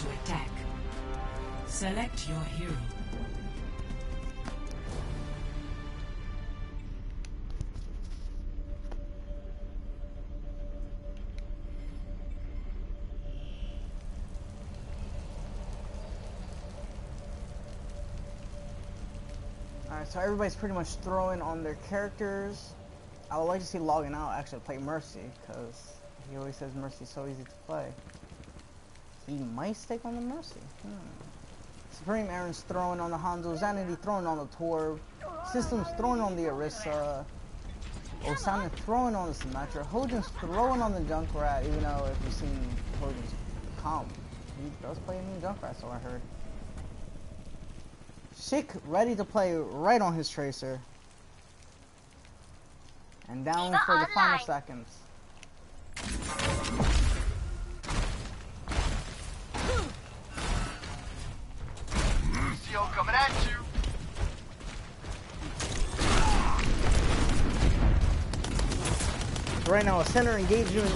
to attack. Select your hero. Alright, so everybody's pretty much throwing on their characters. I would like to see logging out actually play Mercy, because he always says Mercy's so easy to play. He might stake on the Mercy. Supreme Aaron's throwing on the Hanzo, Zanity throwing on the Torb, Systems throwing on the Orisa, Osana throwing on the Symmetra, Hojin's throwing on the Junkrat, even though if you've seen Hojin's comp, he does play a new Junkrat, so I heard. Schick ready to play right on his Tracer. And down for the final seconds. Lucio coming at you. Right now, a center engagement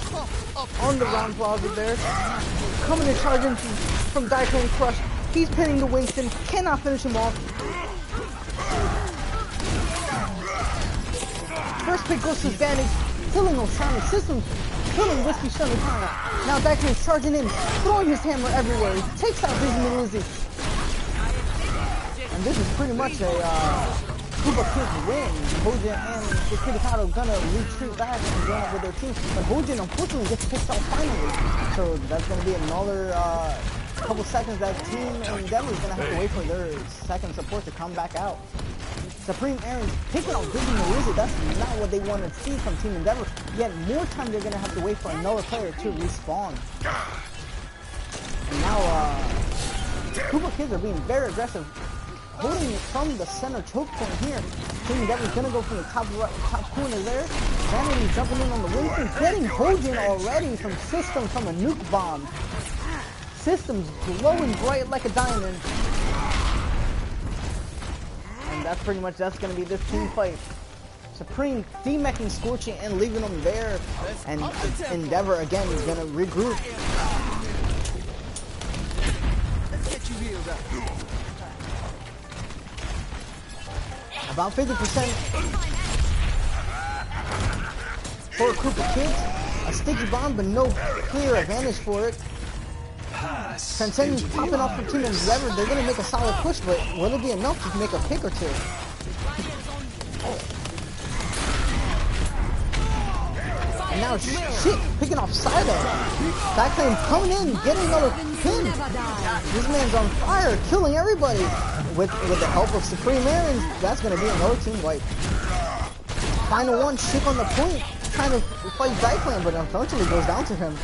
on the round plaza there. Coming and charging from Daikon Crush. He's pinning the Winston, cannot finish him off. First pick goes to Advantage, killing Osana. Systems, killing Whiskey Shunatana. Now Daikon is charging in, throwing his hammer everywhere. He takes out Vizimaruzi. And this is pretty much a Koopa Kids win. Hojin and the Kirikato gonna retreat back and join up with their team. But Hojin unfortunately gets picked out finally. So that's gonna be another couple seconds that Team Endeavor is gonna have to wait for their second support to come back out. Supreme Aaron's picking out Vizimaruzi. That's not what they want to see from Team Endeavor. Yet more time they're gonna have to wait for another player to respawn. And now Koopa Kids are being very aggressive, holding it from the center choke point here. Team Endeavor's gonna go from the top corner there. Vanity jumping in on the Winston, getting Hojin already from Systems from a nuke bomb. Systems glowing bright like a diamond. And that's pretty much, that's gonna be this team fight. Supreme demeching Scorching and leaving them there. And Endeavor again is gonna regroup. Let's get you healed up. About 50% for Koopa Kids. A sticky bomb, but no clear advantage for it. Transcendence popping off from Team Endeavor. They're going to make a solid push, but will it be enough to make a pick or two? And now shit, picking off Saito. Backlane coming in, getting another pin. This man's on fire, killing everybody. With the help of Supreme Aaron, that's going to be another team wipe. Final one, Ship on the point, trying to fight Backlane, but unfortunately goes down to him.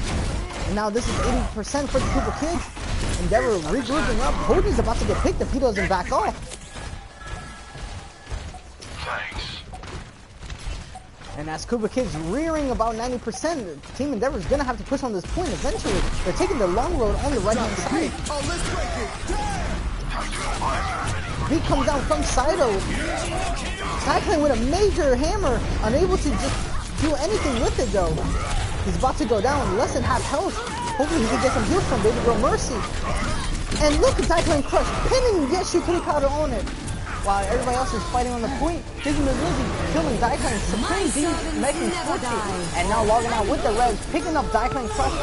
And now this is 80% for the Koopa Kids. Endeavor regrouping up. Hojin's about to get picked if he doesn't back off. Thanks. And as Koopa Kids rearing about 90%, Team Endeavor's gonna have to push on this point eventually. They're taking the long road on the right hand side. Oh, let's break it. Beat comes down from Saito. Cycling with a major hammer, unable to just do anything with it though. He's about to go down, less than half health. Hopefully he can get some heals from Baby Girl Mercy. And look at Daikon Crush pinning Yeshu Kirikata on it. While everybody else is fighting on the point, Vizimaruzi killing Daikon, Supreme D making Scorching. And now logging out with the revs, picking up Daikon Crush.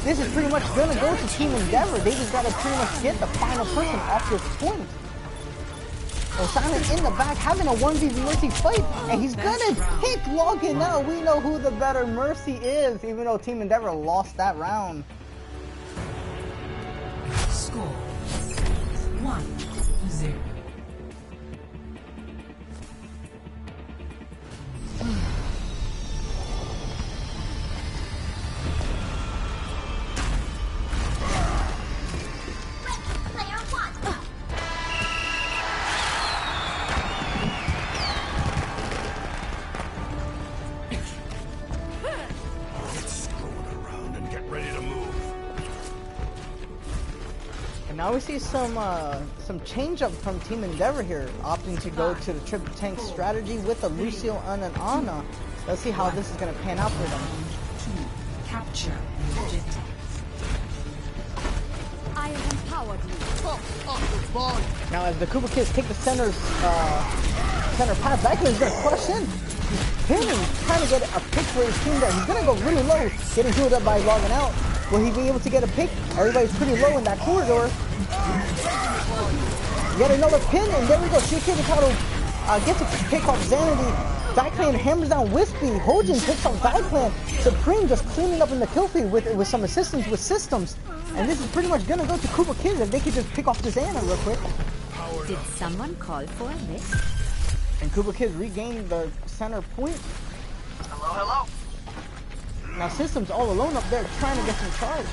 This is pretty much gonna go to Team Endeavor. They just gotta pretty much get the final person off this point. Osana in the back having a 1v Mercy fight, and he's gonna pick Logan now. We know who the better Mercy is, even though Team Endeavor lost that round. Score 1-0. Now we see some change up from Team Endeavor here, opting to go to the triple tank strategy with the Lucio and an Ana. Let's see how this is going to pan out for them. Capture the objective. I am Cowardly. Now as the Koopa Kids take the center path, Zyklon's gonna crush in. He's pinning, trying to get a pick for his team there. He's gonna go really low, getting healed up by logging out. Will he be able to get a pick? Everybody's pretty low in that corridor. Yet another pin, and there we go. Shiki Mikado gets a pick off Xanady. Zyklon hammers down Wispy. Hojin picks off Zyklon. Supreme just cleaning up in the kill feed with some assistance with systems. And this is pretty much gonna go to Koopa Kids if they could just pick off this Ana real quick. Did someone call for a lift? And Koopa Kids regain the center point. Hello. Now System's all alone up there trying to get some charge.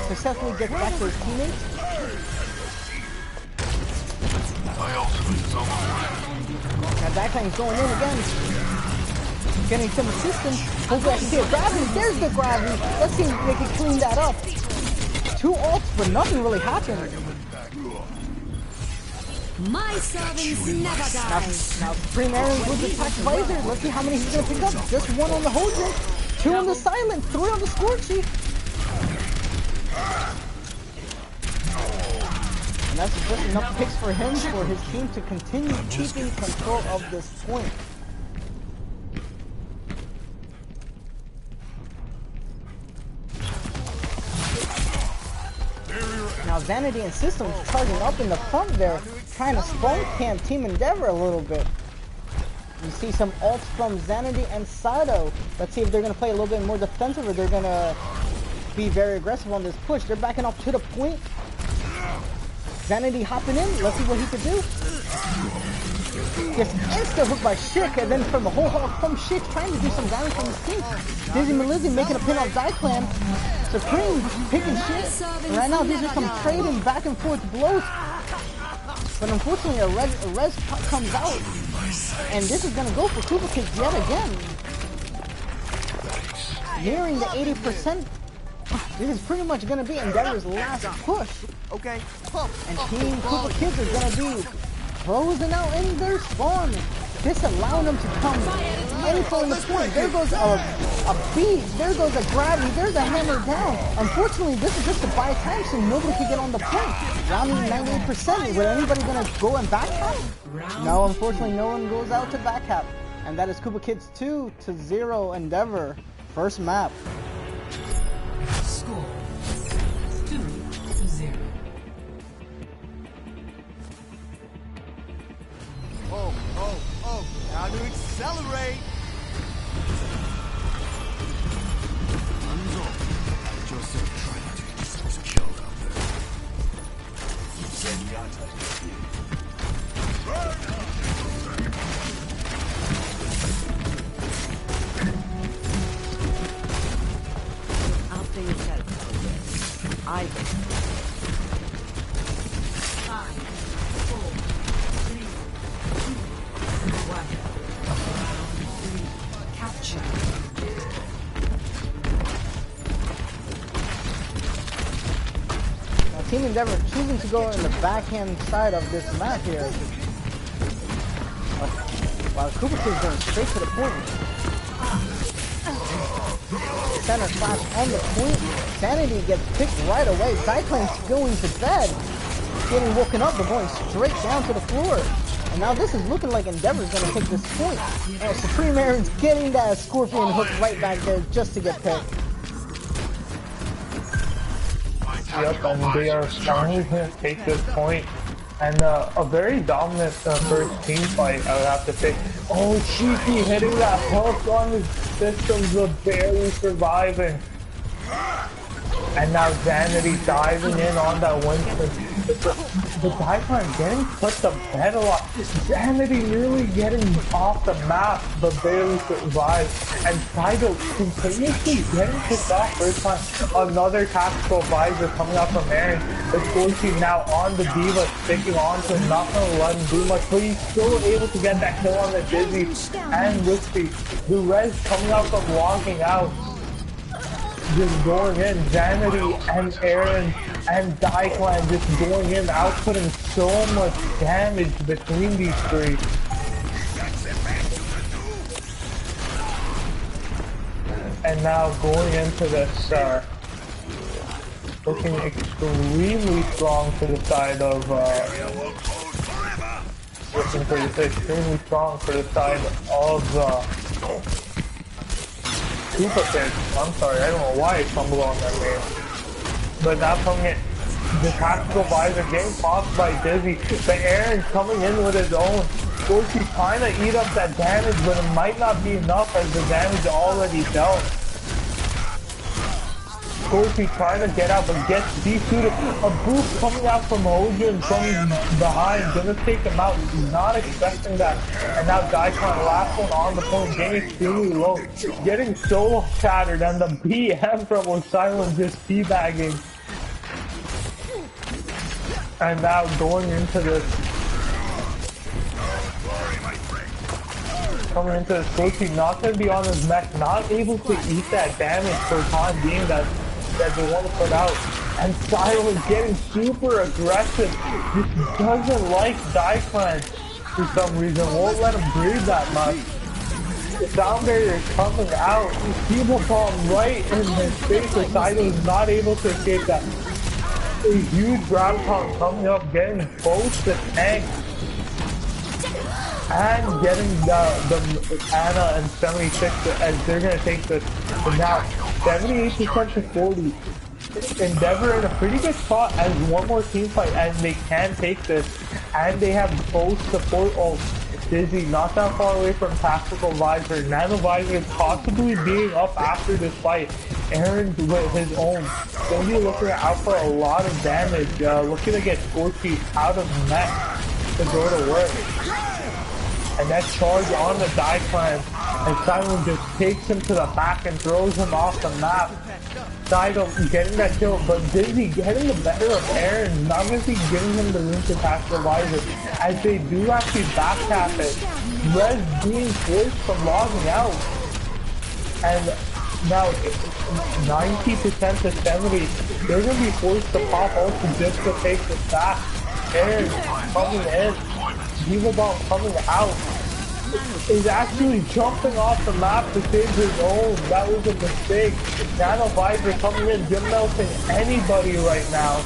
Successfully gets back to his teammates. My ultimate is almost ready. Now Zyklon's going in again. Getting some assistance. Hopefully I can get gravity. There's the gravity. Let's see if they can clean that up. 2 ults, but nothing really happened. My servants never die. Now Supreme Aaron with the attack visor. Let's see how many he's going to pick up. Just 1 on the Hojin, 2 on the Silent, 3 on the Scorchy. And that's just enough picks for him, for his team to continue keeping control of this point. Now Xanady and Systems charging up in the front there, trying to spawn camp Team Endeavor a little bit. You see some ults from Xanady and Sato. Let's see if they're going to play a little bit more defensive or they're going to be very aggressive on this push. They're backing off to the point. Xanady hopping in. Let's see what he could do. Gets insta-hooked by Shik, and then from the whole hog from Shik trying to do some damage from his team. Dizzy Melizzy making a pin off Zyklon. Supreme picking shit. And right now these are some trading back and forth blows. But unfortunately a res comes out. And this is going to go for Koopa Kids yet again. Nearing the 80%. This is pretty much going to be Endeavor's last push. Okay. And Team Koopa Kids are going to be frozen out in their spawn. This allowing them to come info in the point. There goes a beat. There goes a gravity. There's a hammer down. Unfortunately, this is just to buy time so nobody can get on the point. Rounding 98%. Would anybody going to go and back cap? No, unfortunately, no one goes out to back cap. And that is Koopa Kids 2-0 Endeavor. First map. Score 2-0. Oh. Now to accelerate. Joseph Trinity was killed out there. Zenyatta is here. After yourself. I will. 5, 4, 3, 2, 1. Capture. Now Team Endeavor choosing to go in the backhand side of this map here. While Koopa Kids going straight to the point. Center flash on the point. Sanity gets picked right away. Zyklon's going to bed. Getting woken up, but going straight down to the floor. And now this is looking like Endeavor's going to take this point. And Supreme Aaron's getting that Scorpion hook right back there just to get picked. Yep, and they are finally going to take this point. And a very dominant first team fight, I would have to say. Oh, Cheeky hitting that hook on his Systems, but barely surviving. And now Xanady diving in on that Winston. The Zyklon getting put to bed a lot. Xanady nearly getting off the map, but barely survived. And Saito continuously getting picked off first time. Another tactical visor coming out from Aaron. The Scorchy now on the Diva, sticking on to him, not going to let him do much, but he's still able to get that kill on the Dizzy and Wispy. The res coming out from logging out. Just going in, Xanady and Aaron and Zyklon just going in, outputting so much damage between these three. And now going into this looking extremely strong to the side of, extremely strong for the side of, Koopa Pit. I'm sorry, I don't know why I stumbled on that name. But now coming in, the tactical visor getting popped by Dizzy. The Aaron coming in with his own. Scorchy trying to eat up that damage, but it might not be enough as the damage already dealt. Scorchy trying to get out, but gets desuited. A boost coming out from Hojan from behind, gonna take him out. Not expecting that. And now Daikon, last one on the point, getting extremely low. Getting so shattered, and the BM from O'Silent just teabagging. And now going into this. Coming into this, Scorchy not going to be on his mech, not able to eat that damage for the time being that they want to put out. And Silent getting super aggressive. Just doesn't like Daikon for some reason, won't let him breathe that much. The sound barrier is coming out. People bomb right in his face, so Silent is not able to escape that. A huge ground pound coming up, getting both the tank and getting the Anna and 76 as they're going to take this. But now 78% to 40. Endeavor in a pretty good spot as one more team fight, and they can take this. And they have both support. Oh, Dizzy not that far away from tactical visor. Nano visor possibly being up after this fight. Aaron with his own. Going to be looking out for a lot of damage. Looking to get Scorchy out of net to go to work. And that charge on the Daikon, and Silent just takes him to the back and throws him off the map. Sidle getting that kill, but Dizzy getting the better of Aaron, not going to be giving him the room to pass the visor, as they do actually back tap it. Res being forced from logging out. And now 90% to 70, they're going to be forced to pop also just to take the back. Aaron coming in. Diva Bomb coming out is actually jumping off the map to save his own. That was a mistake. Nano Visor coming in, Jim melting anybody right now.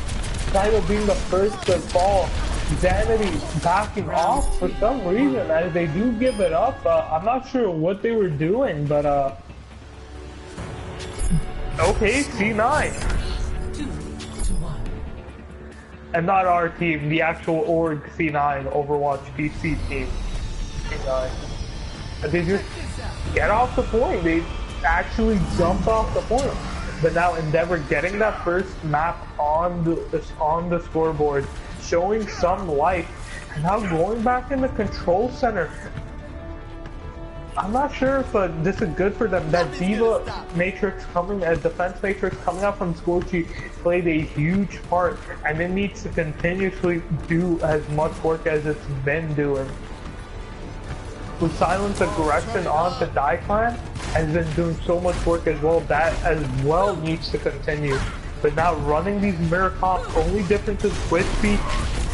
Kaido being the first to fall. Zanity backing off for some reason as they do give it up. I'm not sure what they were doing, but okay, C9. And not our team, the actual org C9 Overwatch PC team. C9. They just get off the point. They actually jumped off the point. But now Endeavor getting that first map on the scoreboard, showing some life, and now going back in the control center. I'm not sure if this is good for them. That Diva Matrix coming, Defense Matrix coming out from Scorchy played a huge part, and it needs to continuously do as much work as it's been doing. With Silent's aggression onto Daikon has been doing so much work as well. That as well needs to continue. But now running these mirror comps, only difference is Twitch speed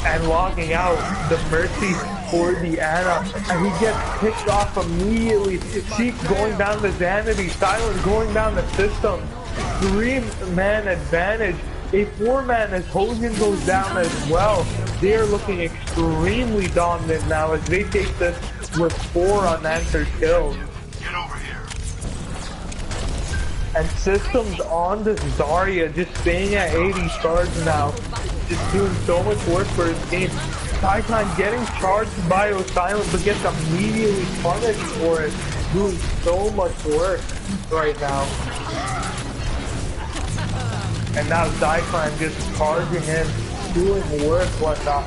and logging out. The Mercy for the Anna, and he gets picked off immediately. Sheik going down the Zanity, Silent going down the system. 3-man advantage. A 4-man as Hogan goes down as well. They are looking extremely dominant now as they take this with 4 unanswered kills. Get over here. And systems on this Zarya just staying at 80 stars now. Just doing so much work for his team. Daikon getting charged by O'Silent but gets immediately punished for it. Doing so much work right now. And now Daikon just charging in, doing work, whatnot.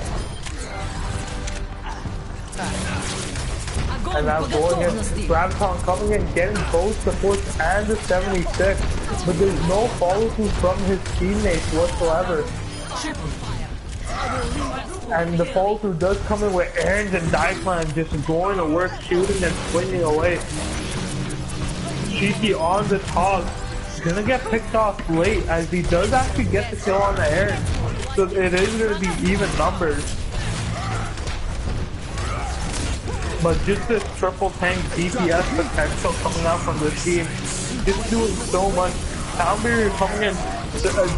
And now going in, Graviton coming in, getting both the 4th and the 76. But there's no follow through from his teammates whatsoever. And the follow through does come in with Aaron and Daikon just going to work, shooting and swinging away. Cheeky on the top. Gonna get picked off late as he does actually get the kill on the Aaron. So it is gonna be even numbers. But just this triple tank DPS potential coming out from the team. Just doing so much. Sound barrier coming in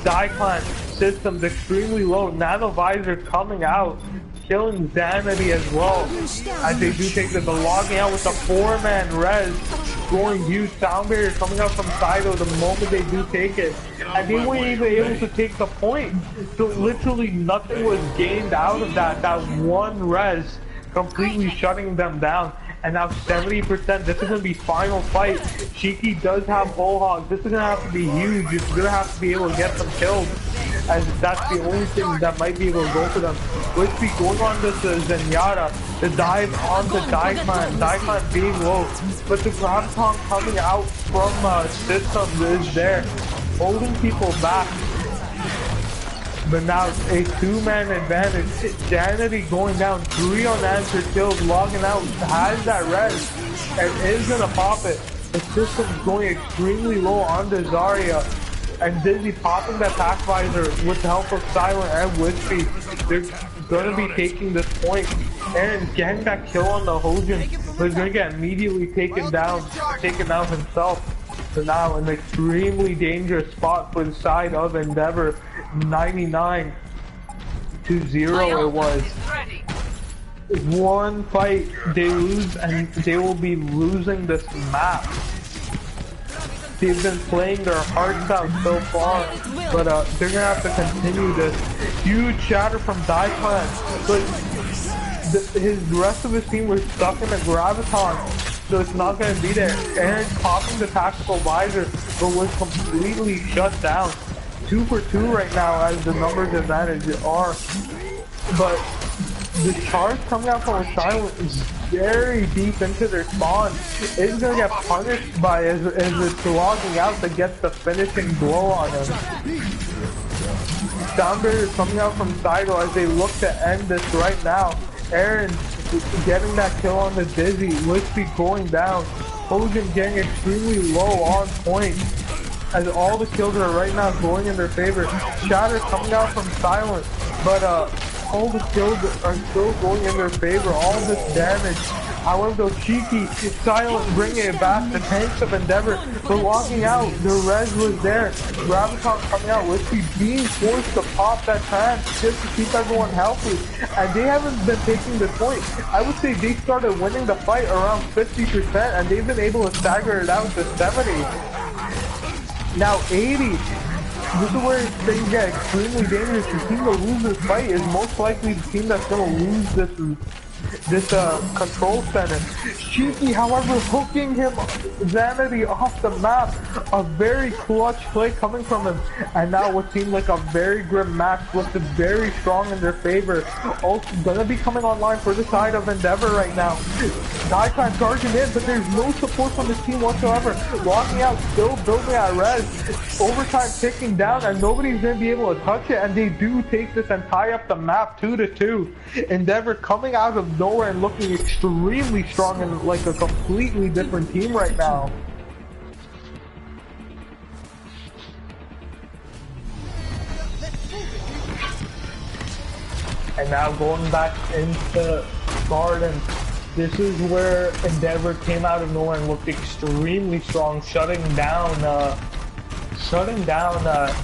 Daikon systems extremely low. Nano Visor coming out, killing Zanity as well. As they do take the logging out with the 4-man res, scoring huge sound barrier coming out from Saito the moment they do take it. And they weren't even able to take the point. So literally nothing was gained out of that one res, completely shutting them down. And now 70%, this is going to be final fight. Shiki does have Bullhog. This is going to have to be huge. It's going to have to be able to get some kills. As that's the only thing that might be able to go for them. Whispy going on to Zenyatta. The dive onto Daikon. Daikon being low. But the Graviton coming out from systems is there. Holding people back. But now a 2-man advantage. Zanity going down, 3 unanswered kills, logging out, has that res, and is gonna pop it. The system's going extremely low on the Zarya, and Dizzy popping that pack visor with the help of Silent and Whispy. They're gonna be taking this point. Aaron's getting that kill on the Hojin, but he's gonna get immediately taken down himself. So now an extremely dangerous spot for the side of Endeavor. 99-0 it was. One fight they lose and they will be losing this map. They've been playing their hearts out so far, but they're gonna have to continue this. Huge shatter from Daikon, but his rest of his team was stuck in the Graviton, so it's not gonna be there. Aaron popping the tactical visor, but was completely shut down. 2 for 2 right now as the numbers advantage are, but the charge coming out from a Silent is very deep into their spawn. It's gonna get punished by as it's logging out that gets the finishing blow on him. Sound barrier is coming out from Saito as they look to end this right now. Aaron getting that kill on the Dizzy, Whispy going down, Hojin getting extremely low on point. As all the kills are right now going in their favor. Shatter coming out from Silent, but all the kills are still going in their favor. All this damage. However, though, Cheeky, Silent bringing it back. The tanks of Endeavor were walking out. The res was there. Graviton coming out. Whiskey being forced to pop that trance just to keep everyone healthy. And they haven't been taking the point. I would say they started winning the fight around 50%, and they've been able to stagger it out to 70. Now 80. This is where things get extremely dangerous. The team that loses this fight is most likely the team that's going to lose this control center. Cheeky, however, hooking him Zanity off the map. A very clutch play coming from him. And now what seemed like a very grim match looks very strong in their favor. Also gonna be coming online for the side of Endeavor right now. Daikon charging in, but there's no support from this team whatsoever. Locking out, still building at res. Overtime ticking down, and nobody's gonna be able to touch it. And they do take this and tie up the map 2-2. Endeavor coming out of nowhere and looking extremely strong and like a completely different team right now. And now going back into Garden, this is where Endeavor came out of nowhere and looked extremely strong, shutting down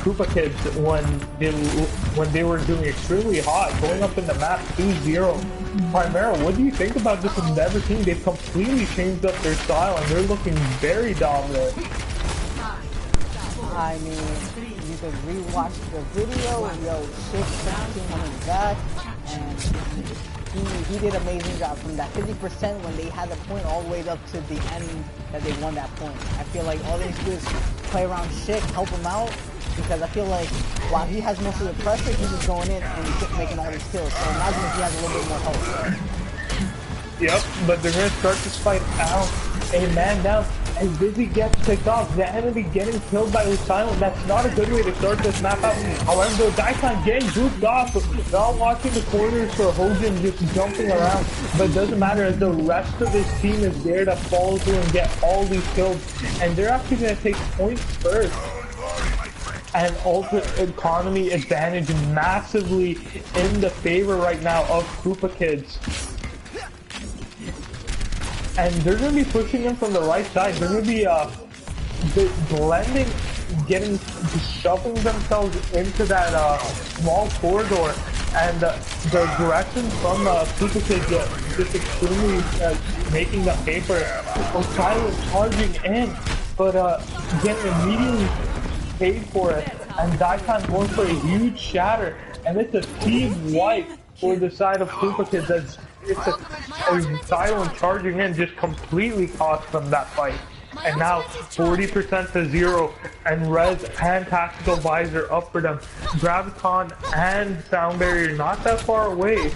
Koopa Kids when they were doing extremely hot, going up in the map 2-0. Primero, what do you think about this Endeavor team? They've completely changed up their style and they're looking very dominant. I mean, you could rewatch the video, yo, 6-17 on his back, and he did an amazing job from that 50% when they had the point all the way up to the end that they won that point. I feel like all they need to do is play around Schick, help him out, because I feel like while he has most of the pressure, he's just going in and he's making all these kills. So imagine if he has a little bit more help. Yep, but they're going to start this fight out. A man down. As Dizzy gets picked off, the enemy getting killed by his Silent. That's not a good way to start this map out. However, though, Daikon getting goofed off, not watching the corners for Hojin just jumping around. But it doesn't matter as the rest of his team is there to follow through and get all these kills. And they're actually going to take points first. And ultimate economy advantage massively in the favor right now of Koopa Kids. And they're going to be pushing him from the right side. They're going to be blending getting, shoving themselves into that small corridor, and the aggression from Koopa Kid just extremely making the paper. Silent charging in, but getting immediately paid for it, and Daikon going for a huge shatter, and it's a team wipe for the side of Koopa Kids, as it's a silent charging in just completely cost them that fight. And now 40% to 0, and Rez and Tactical Visor up for them. Graviton and Sound Barrier not that far away.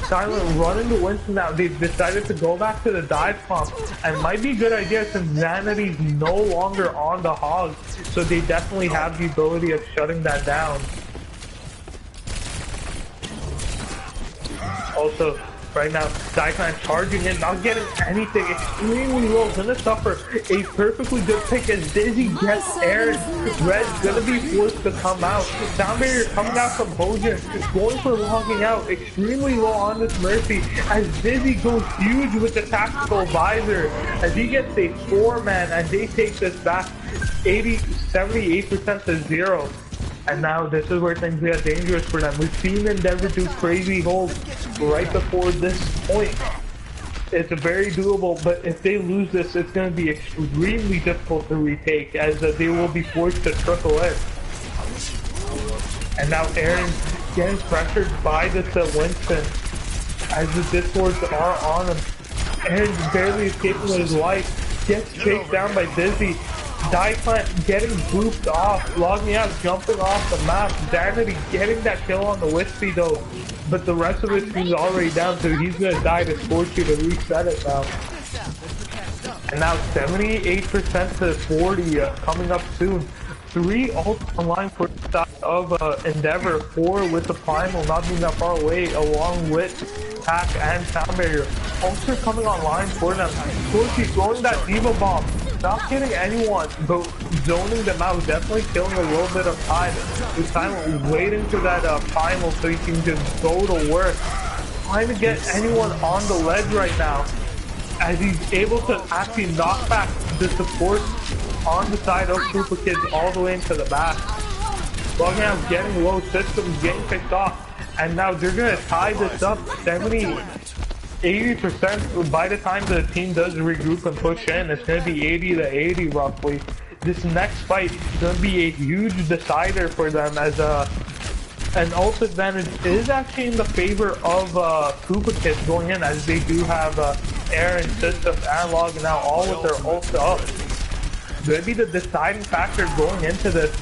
Silent running to Winston now. They've decided to go back to the dive pump, and might be a good idea since Xanity's no longer on the hog, so they definitely have the ability of shutting that down. Also, right now, Daikon charging in, not getting anything, extremely low, gonna suffer a perfectly good pick as Dizzy gets aired. Red's gonna be forced to come out. Sound Barrier coming out from Bojan, going for logging out, extremely low on this Mercy, as Dizzy goes huge with the Tactical Visor, as he gets a 4-man, and they take this back 78% to 0. And now this is where things get dangerous for them. We've seen Endeavor do crazy holds right before this point. It's very doable, but if they lose this, it's going to be extremely difficult to retake, as they will be forced to trickle in. And now Aaron getting pressured by this Winston, as the Discords are on him. Aaron's barely escaping with his life, gets chased down by Dizzy. Daikon getting booped off, logging out, jumping off the map. Xanity getting that kill on the Wispy though, but the rest of his team's already down, so he's gonna die to Scorchy to reset it now. And now 78% to 40 coming up soon. 3 ults online for the side of Endeavor, 4 with the Primal not being that far away, along with Pack and Sound Barrier. Ults are coming online for them. Scorchy throwing that Diva Bomb. Not getting anyone, but zoning them out, definitely killing a little bit of time. With Silent waiting for that Primal so he can just go to work. Trying to get anyone on the ledge right now, as he's able to actually knock back the support on the side of Koopa Kids all the way into the back. Logging out, getting low systems, getting picked off, and now they're gonna tie this up 80% by the time the team does regroup and push in. It's going to be 80 to 80 roughly. This next fight is going to be a huge decider for them, as an ult advantage is actually in the favor of Koopa Kids going in, as they do have Aaron, Systems, and Log now all with their ults up. Going to be the deciding factor going into this.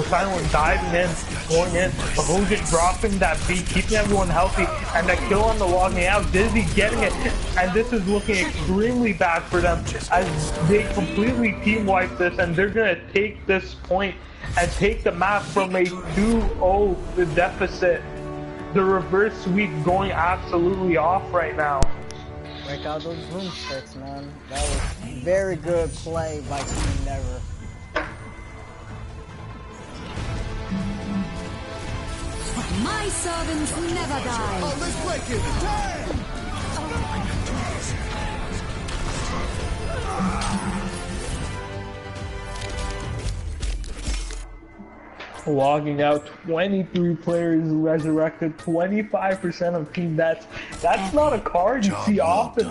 Silent diving in, going in, Bojan dropping that beat, keeping everyone healthy, and that kill on the logging out, Dizzy getting it, and this is looking extremely bad for them, as they completely team wipe this, and they're gonna take this point and take the map from a 2-0 deficit. The reverse sweep going absolutely off right now. Break out those broomsticks, man. That was very good play by Team Endeavor. My servants never die. Oh, let's break it. Logging out, 23 players resurrected, 25% of team deaths. That's not a card you see often.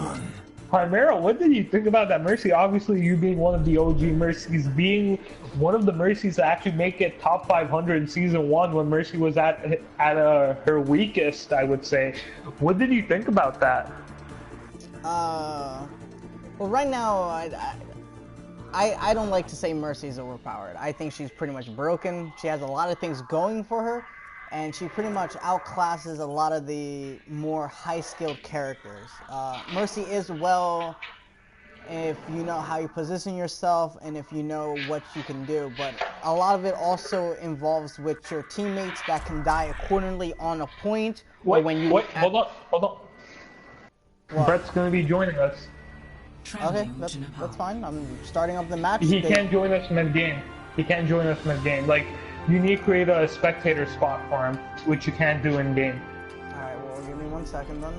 Primero, what did you think about that Mercy? Obviously, you being one of the OG Mercies, being one of the Mercies to actually make it top 500 in Season 1 when Mercy was at her weakest, I would say. What did you think about that? Well, right now, I don't like to say Mercy's overpowered. I think she's pretty much broken. She has a lot of things going for her, and she pretty much outclasses a lot of the more high-skilled characters. Mercy is well if you know how you position yourself and if you know what you can do, but a lot of it also involves with your teammates that can die accordingly on a point. Wait, or when you hold on. What? Brett's gonna be joining us. Okay, that's fine. I'm starting up the match. He can't join us mid-game. Like, you need to create a spectator spot for him, which you can't do in-game. Alright, well, give me 1 second then.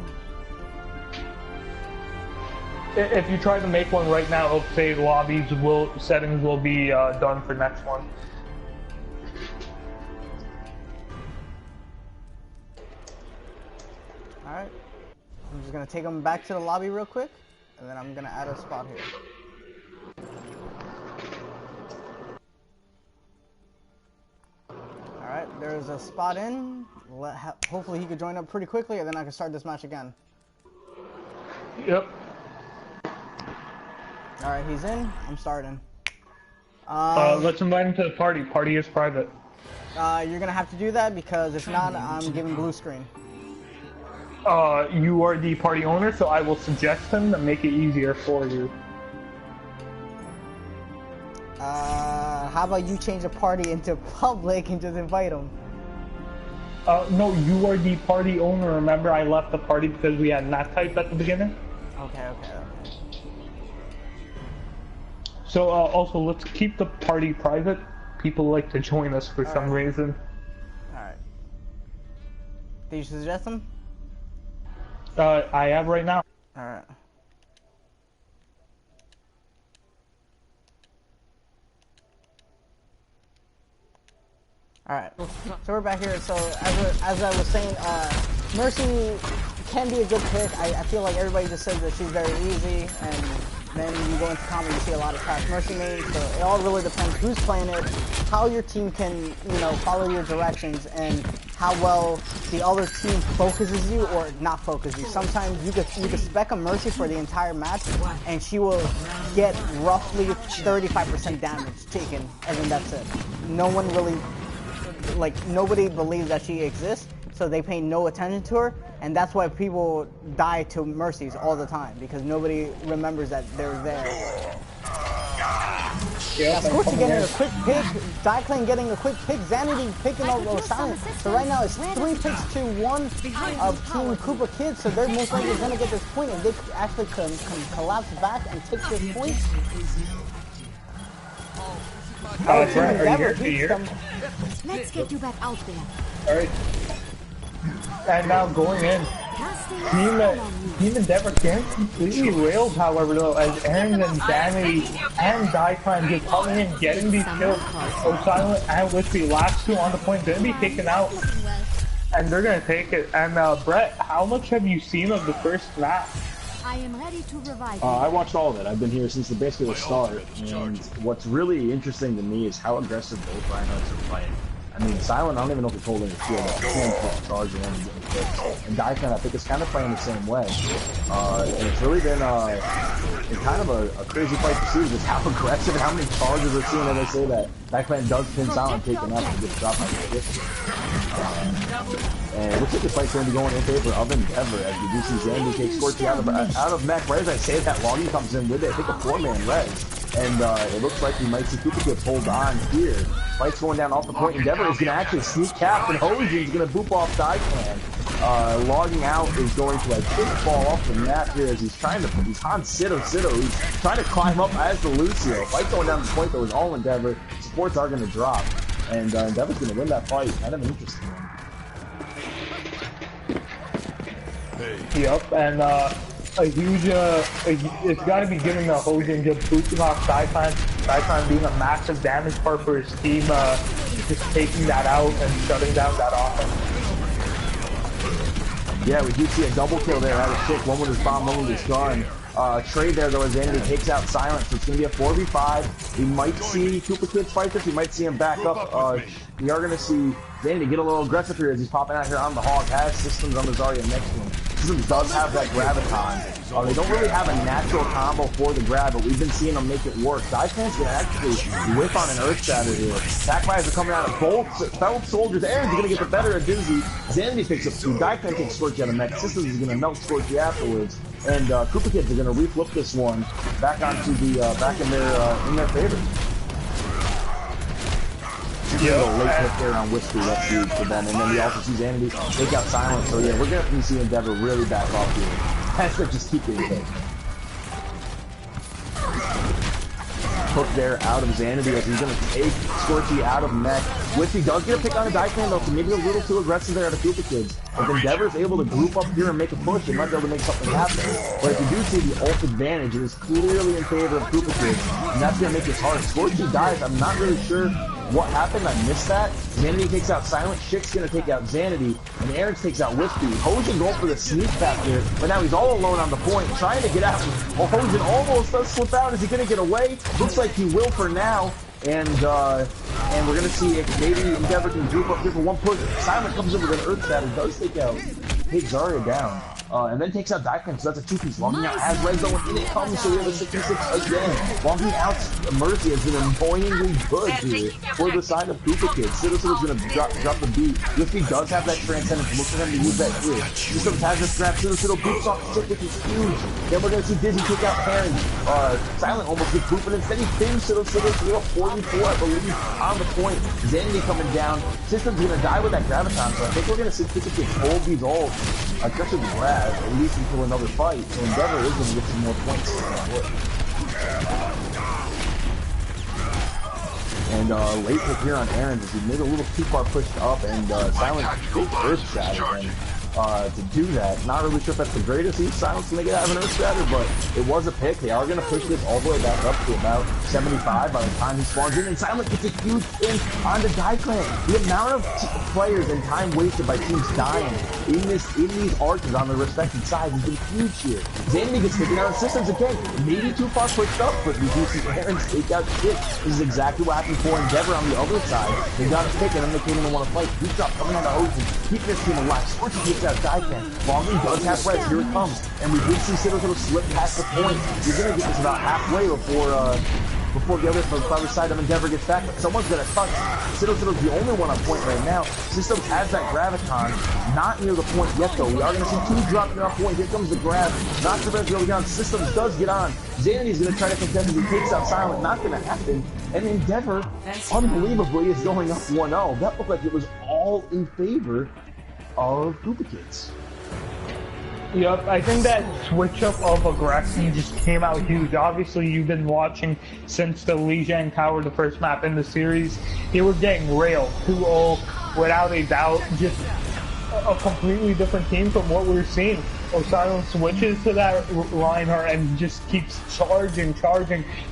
If you try to make one right now, it'll say settings will be done for next one. Alright. I'm just gonna take them back to the lobby real quick, and then I'm gonna add a spot here. Alright, there's a spot in. Hopefully he could join up pretty quickly, and then I can start this match again. Yep. Alright, he's in. I'm starting. Let's invite him to the party. Party is private. You're gonna have to do that, because if not, I'm giving blue screen. You are the party owner, so I will suggest him to make it easier for you. How about you change the party into public and just invite him? No, you are the party owner. Remember, I left the party because we had not typed at the beginning? Okay. So, also, let's keep the party private. People like to join us for some reason. Alright. Did you suggest him? I have right now. Alright. Alright, so we're back here. So as I was saying, Mercy can be a good pick. I feel like everybody just says that she's very easy, and then you go into combat, you see a lot of trash Mercy mains. So it all really depends who's playing it, how your team can, follow your directions, and how well the other team focuses you or not focus you. Sometimes you could spec a Mercy for the entire match, and she will get roughly 35% damage taken, and then that's it. No one really, nobody believes that she exists, so they pay no attention to her, and that's why people die to Mercies all the time, because nobody remembers that they're there. Yeah, Scorchy getting a quick pick, Diaclane getting a quick pick, Xanity picking up Silent. So right now it's 3 picks to 1 of Team Koopa Kids, so they're most likely going to get this point, and they actually can collapse back and take this point. That's right. Are you here? Let's get you back out there. Alright. And now going in. Team Endeavor can't completely railed, however, though, as Aaron and Danny and Daiklan just coming in, getting these kills. So Silent and Wispy, last 2 on the point, going to be taken out. And they're going to take it. And Brett, how much have you seen of the first map? I am ready to revive. I watched all of it. I've been here since basically the start. And what's really interesting to me is how aggressive both Rhinos are playing. I mean, Silent, I don't even know if it's holding the field. I can't charge and getting hit. And Daiklan, I think, is kind of playing the same way. And it's really been kind of a crazy fight to see just how aggressive and how many charges we're seeing. As I say that, Daiklan does pin Silent, taking up and gets dropped by the 50. And it looks like this fight's going to be going in favor of Endeavor, as we do see Zandy take Scorchy out of mech. Right as I say that, Logie comes in with it. I think a 4-man res. And it looks like we might see Koopa Kids hold on here. Fight's going down off the point. Endeavor is going to actually sneak cap, and Hoji is going to boop off Daiklan. Logging out is going to, I think, fall off the map here as he's on Sido. He's trying to climb up as the Lucio. Fight going down the point, though, is all Endeavor. Supports are going to drop. And Endeavor's going to win that fight. Kind of an interesting one. Yep, and a huge, it's got to be giving a Hoji and just boosting off Daiklan being a massive damage part for his team, just taking that out and shutting down that offense. Yeah, we do see a double kill there out of Chick, one with his bomb, one with his gun. Trade there though as Zandy takes out Silent, so it's going to be a 4v5. We might see Koopa Kids fight this, we might see him back up. We are going to see Zandy get a little aggressive here as he's popping out here on the Hog, has Systems on the Zarya next to him. Systems does have that Graviton. They don't really have a natural combo for the grab, but we've been seeing them make it work. Daiklan's going to actually whip on an Earth Shatter here. Sacrifices are coming out of both soldiers. Aaron's going to get the better of Doozy. Zandy picks up 2. Daiklan takes Scorchy out of mech. Systems is going to melt Scorchy afterwards. And Koopa Kids are going to reflip this one back onto the back in their favor. Yeah, a little late hit there on Wispy, that's huge for them. And then we also see Zandy take out Silent. So yeah, we're going to see Endeavor really back off here. That's to just keep getting hit. Hook there out of Zanity as he's going to take Scorchy out of mech. Wispy does get a pick on a Daiklan though, so maybe a little too aggressive there out of Koopa Kids. If Endeavor's able to group up here and make a push, they might be able to make something happen. But if you do see the ult advantage, it is clearly in favor of Koopa Kids, and that's going to make this hard. Scorchy dies, I'm not really sure what happened, I missed that. Zanity takes out Silent, Chick's gonna take out Zanity, and Aaron takes out Whiskey. Hosen going for the sneak back here, but now he's all alone on the point, trying to get out. Well, Hosen almost does slip out. Is he gonna get away? Looks like he will for now. And we're gonna see if maybe Endeavor can group up here for one push. Silent comes in with an Earth Shatter, does take out Zarya down. And then takes out Daikon, so that's a two-piece. Longing out has Renzo, and in it comes, so we have a 66 again. Longing out Mercy has been annoyingly good here for the side of Koopa Kids. Citadel is going to drop the beat. Whiskey does have that Transcendence. Look for him to use that here. Systems has this grab. Citadel boots off the stick, which is huge. Then we're going to see Dizzy take out Karen. Silent almost gets booped, but instead he pins Citadel. We have 44, I believe, on the point. Zanity coming down. System's going to die with that Graviton, so I think we're going to see Koopa Kids hold these ults, especially the grab, at least until another fight. So Endeavor is going to get some more points. And late pick here on Aaron's as he made a little too far pushed up, and Silent big Earth Shatter. And to do that, not really sure if that's the greatest use Silence to make it out of an Earth Shatter, but it was a pick. They are going to push this all the way back up to about 75 by the time he spawns in, and Silent gets a huge pin on the Daikon. The amount of players and time wasted by teams dying in these arches on their respective sides has been huge here. Zanity gets taken out of Systems again, maybe too far pushed up, but we do see Aaron's take out shit. This is exactly what happened for Endeavor on the other side. They got a pick and then they came in and want to fight. Deep drop coming out of Ocean, keeping this team alive. Scorchy gets out Daikon. Longing does have res, here it comes. And we did see Citadel slip past the point. You're going to get this about halfway before the other side of Endeavor gets back, but someone's gonna touch. Citadel's the only one on point right now. Systems has that Graviton, not near the point yet though. We are gonna see two dropping off point. Here comes the grab. Not sure if really on. Systems does get on. Zanity's gonna try to contest as he takes out Silent. Not gonna happen. And Endeavor, unbelievably, is going up 1-0. That looked like it was all in favor of Koopa Kids. Yep, I think that switch up of aggression just came out huge. Obviously, you've been watching since the Lijiang Tower, the first map in the series. They were getting railed 2-0 without a doubt. Just a completely different team from what we're seeing. Silent switches to that Reinhardt and just keeps charging.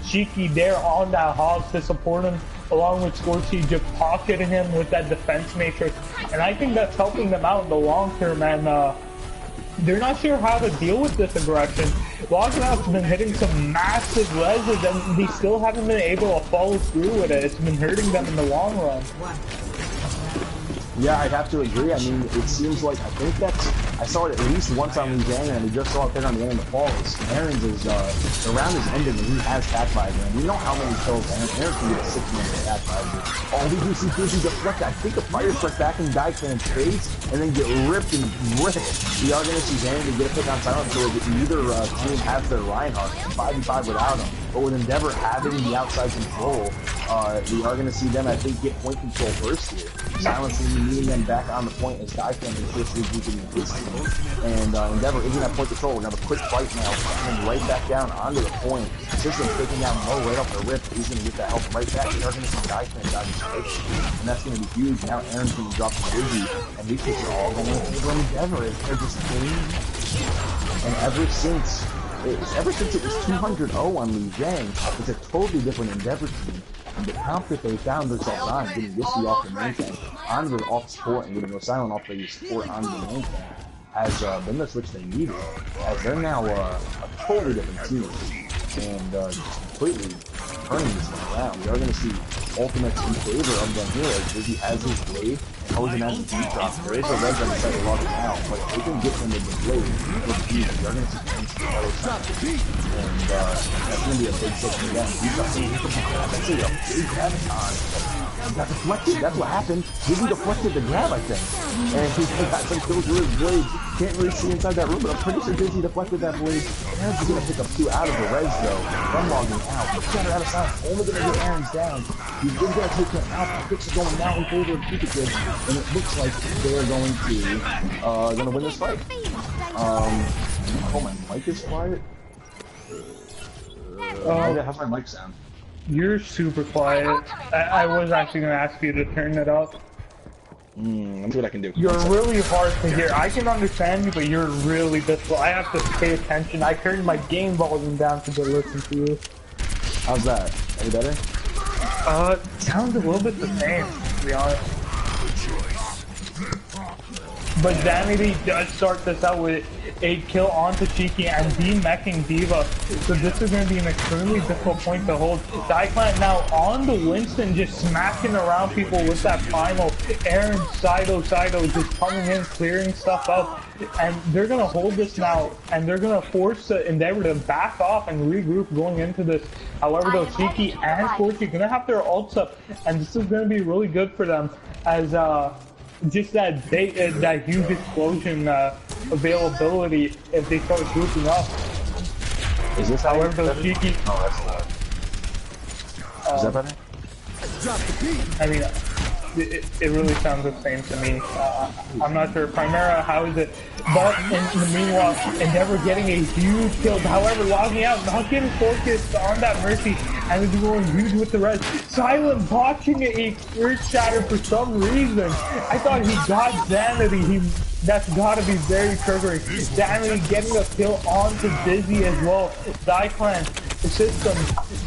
Cheeky there on that Hog to support him, along with Scorchy just pocketing him with that defense matrix. And I think that's helping them out in the long term, and they're not sure how to deal with this aggression. Loganaut's been hitting some massive reses and they still haven't been able to follow through with it. It's been hurting them in the long run. Yeah, I'd have to agree. I mean, it seems like, I saw it at least once on Lijiang, and we just saw it there on the end of the falls. Aaron's is, the round is ending, and he has Cat Visor. And we know how many kills Aaron can get a 6-minute Cat Visor. Oh, we do see Dizzy deflect. I think a fire strike back in Daikon's face, and then get ripped and ripped. We are going to see Zanity get a pick on Silent, so either team has their Reinhardt, 5v5 without him. But with Endeavor having the outside control, we are going to see them, I think, get point control first here. Silence meeting them back on the point as Daikon is just using his team. And Endeavor isn't at point control. We're going to have a quick fight now, and right back down onto the point. System taking down Mo right off the rip. He's going to get that help right back. We are going to see Daikon dodge his face. And that's going to be huge. Now Aaron's going to drop the Dizzy, and these kids are all going to favor Endeavor. They're just playing. And ever since it was 200-0 on Lijiang, it's a totally different Endeavor team. And the comp that they found themselves on, getting Whiskey off the main tank, onto the off support, and getting Silent off the support onto the main tank, has been the switch they needed, as they're now a totally different team, and just completely turning this thing around. We are going to see ultimates in favor of them here, as Dizzy has his blade, and Hosen has his deep drop. There is a ledge on the side of Lava now, but if they can get them with the blade, it'll be easy. We are going to see points to the other side, and that's going to be a big switch for them. That's actually a big Graviton. He got deflected, that's what happened. Dizzy deflected the grab, I think. And he got some kills with his blade. Can't really see inside that room, but I'm pretty sure Dizzy deflected that blade. Aaron's going to pick up 2 out of the res, though. From logging out. Shatter out of sight. Only going to get Aaron's down. He's going to take him out. The picks are going down in favor of Koopa Kids. And it looks like they're going to win this fight. Oh, my mic is quiet. How's my mic sound? You're super quiet. I was actually going to ask you to turn it up. Let me see what I can do. You're really hard to hear. I can understand you, but you're really difficult. I have to pay attention. I turned my game volume down to go listen to you. How's that? Any better? Sounds a little bit the same, to be honest. But Vanity does start this out with a kill onto Cheeky and de-meching Diva. So this is going to be an extremely difficult point to hold. Cyclan now on the Winston, just smacking around people with that final. Aaron, Sido just coming in, clearing stuff up. And they're going to hold this now, and they're going to force the Endeavor to back off and regroup going into this. However, though, Cheeky and Scorchy going to have their ults up, and this is going to be really good for them as just that huge explosion availability if they start grouping up. Is this however those Cheeky? Oh, that's is that better? I mean, it really sounds the same to me. I'm not sure. Primera, how is it? But in the meanwhile, Endeavor getting a huge kill. However, logging out, not getting focused on that Mercy, and it's going huge with the rest. Silent botching a Earth Shatter for some reason. I thought he got Zanity. That's gotta be very triggering. Zanity getting a kill onto Dizzy as well. Cyclan system,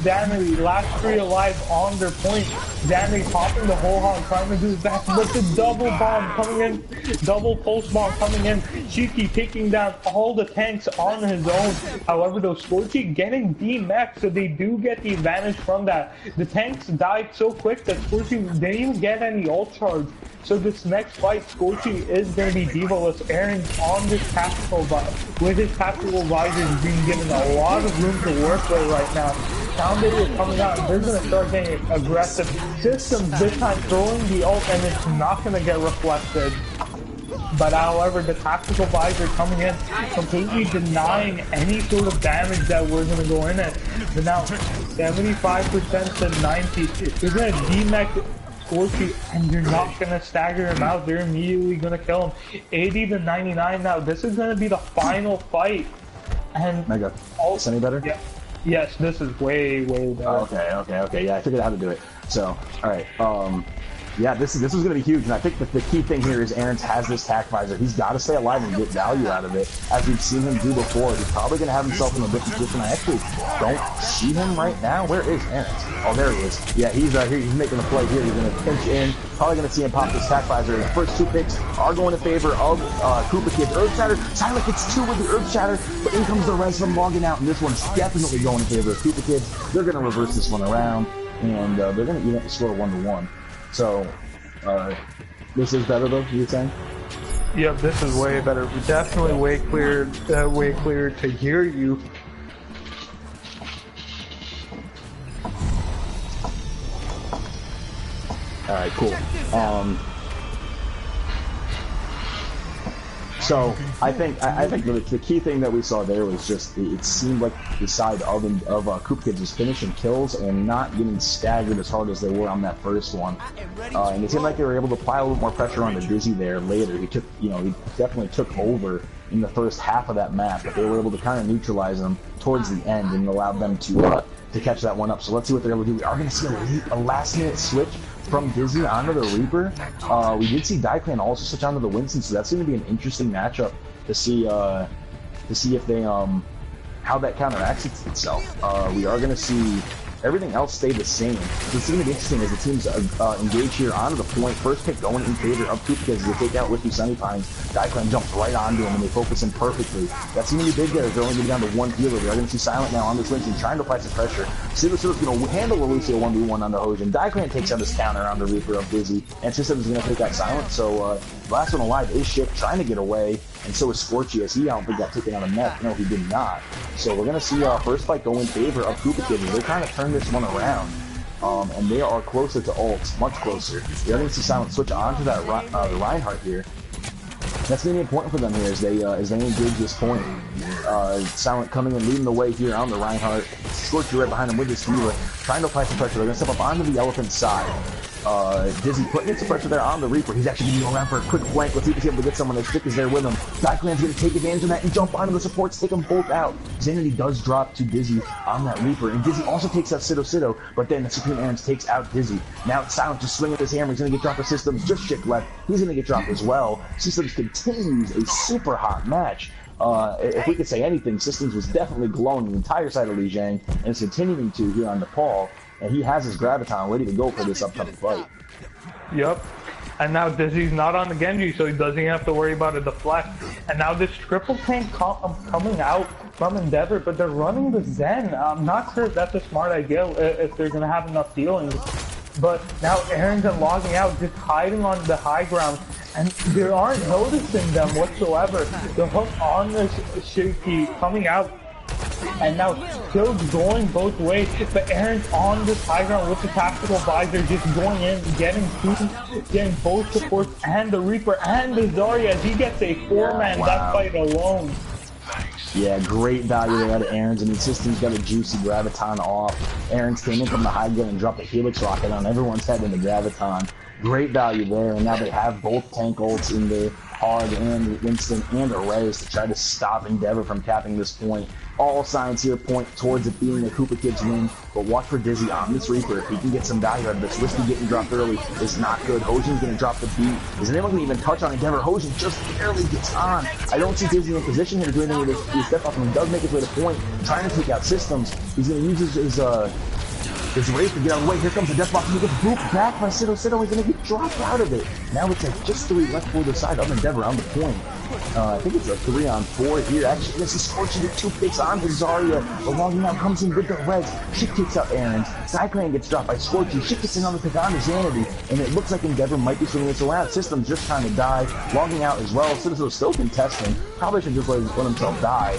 Zanity, last 3 alive on their point. Zanity popping the whole hog, trying to do his best, but the double bomb coming in, double pulse bomb coming in. Cheeky taking down all the tanks on his own. However, though, Scorchy getting D-Max, so they do get the advantage from that. The tanks died so quick that Scorchy didn't even get any ult charge. So this next fight, Scorchy is going to be Diva-less. Aaron's on this tactical, with his tactical visors being given a lot of room to work with right now. Sound Video coming out, and they're going to start getting aggressive. Systems this time throwing the ult, and it's not going to get reflected. But however, the tactical visor coming in, completely denying any sort of damage that we're going to go in at. But now, 75% to 90%. They're going to D-mech Scorchy, and you're not going to stagger him out. They're immediately going to kill him. 80 to 99 now. This is going to be the final fight. And Mega. Is any better? Yeah. Yes, this is way better. Okay. Yeah, I figured out how to do it. So, alright. Yeah, this is going to be huge, and I think that the key thing here is Aaron's has this tac visor. He's got to stay alive and get value out of it, as we've seen him do before. He's probably going to have himself in a different position. I actually don't see him right now. Where is Aaron? Oh, there he is. Yeah, he's here. He's making a play here. He's going to pinch in. Probably going to see him pop this tac visor. The first 2 picks are going in favor of Koopa Kid's Earth Shatter. Silent gets 2 with the Earth Shatter, but in comes the rest of them logging out, and this one's definitely going in favor of Koopa Kids. They're going to reverse this one around, and they're going to even the score 1-1. So, this is better though, you were saying? Yep, this is way better. Definitely way clearer to hear you. Alright, cool. So I think the key thing that we saw there was just it seemed like the side of Koopa Kids was finishing kills and not getting staggered as hard as they were on that first one. And it seemed like they were able to apply a little more pressure on the Dizzy there later. He definitely took over in the first half of that map, but they were able to kind of neutralize them towards the end and allowed them to catch that one up. So let's see what they're able to do. We are going to see a last-minute switch from Dizzy onto the Reaper. We did see Daiklan also switch onto the Winston, so that's going to be an interesting matchup to see if they how that counteracts itself. We are going to see everything else stay the same. So it's going to be interesting as the teams engage here onto the point. First pick going in favor of Koopa Kids as they take out Wiki Sunny Pines. Daiklan jumps right onto him and they focus him perfectly. That's going to be big there as they're only getting down to 1 healer. They are going to see Silent now on this Winston trying to apply some pressure. Silver's going to handle Lucio 1v1 on the Hojin. Daiklan takes out his counter on the Reaper of Dizzy, and System is going to take out Silent. So last one alive is Shift trying to get away, and so is Scorchy as he I don't think got taken out of mech. No, he did not. So we're going to see first fight go in favor of Koopa Kids. They're trying to turn this one around. And they are closer to ults, much closer. You're going to see Silent switch onto that Reinhardt here. That's going to be important for them here as they engage this point. Silent coming and leading the way here on the Reinhardt. Scorchy right behind him with his healer, trying to apply some pressure. They're going to step up onto the Elephant side. Dizzy putting in some pressure there on the Reaper. He's actually going to go around for a quick flank. Let's see if he's able to get someone. Their stick is there with him. Cyclone's going to take advantage of that and jump onto the supports, take them both out. Xanity does drop to Dizzy on that Reaper, and Dizzy also takes out Sido, but then the Supreme Aaron's takes out Dizzy. Now it's Silent just swinging his hammer. He's going to get dropped for Systems. Just Chick left. He's going to get dropped as well. Systems continues a super hot match. If we could say anything, Systems was definitely glowing the entire side of Li Jiang, and is continuing to here on Nepal, and he has his Graviton ready to go for this upcoming fight. Yep. And now Dizzy's not on the Genji, so he doesn't have to worry about a deflect. And now this triple tank coming out from Endeavor, but they're running the Zen. I'm not sure if that's a smart idea, if they're going to have enough dealings. But now Aaron's logging out, just hiding on the high ground, and they aren't noticing them whatsoever. The hook on this Shaky coming out, and now still going both ways, but Aaron's on this high ground with the tactical visor, just going in, getting both supports and the Reaper and the Zarya as he gets a 4-man death fight alone. Yeah, great value there out of Aaron's. I mean, System's got a juicy Graviton off. Aaron's came in from the high ground and dropped a Helix Rocket on everyone's head in the Graviton. Great value there, and now they have both tank ults in there, Hard and Winston and a Rez to try to stop Endeavor from capping this point. All signs here point towards it being a Koopa Kids win, but watch for Dizzy on this Reaper. If he can get some value out of this, Whiskey getting dropped early is not good. Hojin's going to drop the beat. Is anyone going to even touch on Endeavor? Hojin just barely gets on. I don't see Dizzy in position here to do anything with his step up, and he does make his way to point, trying to take out Systems. He's going to use his race to get out of the way. Here comes the death box, and he gets booped back by Sido. He's going to get dropped out of it. Now it's like just 3 left for the side of Endeavor on the point. I think it's a 3-on-4 here. Actually, this is Scorching to 2 picks on to Zarya. But Logging now comes in with the Reds. Shit kicks out Aaron's. Cyclone gets dropped by Scorchy. Shit gets another pick on to Xanity. And it looks like Endeavor might be swinging this around. System's just trying to die. Logging out as well. Citizen's still contesting. Probably should just let himself die.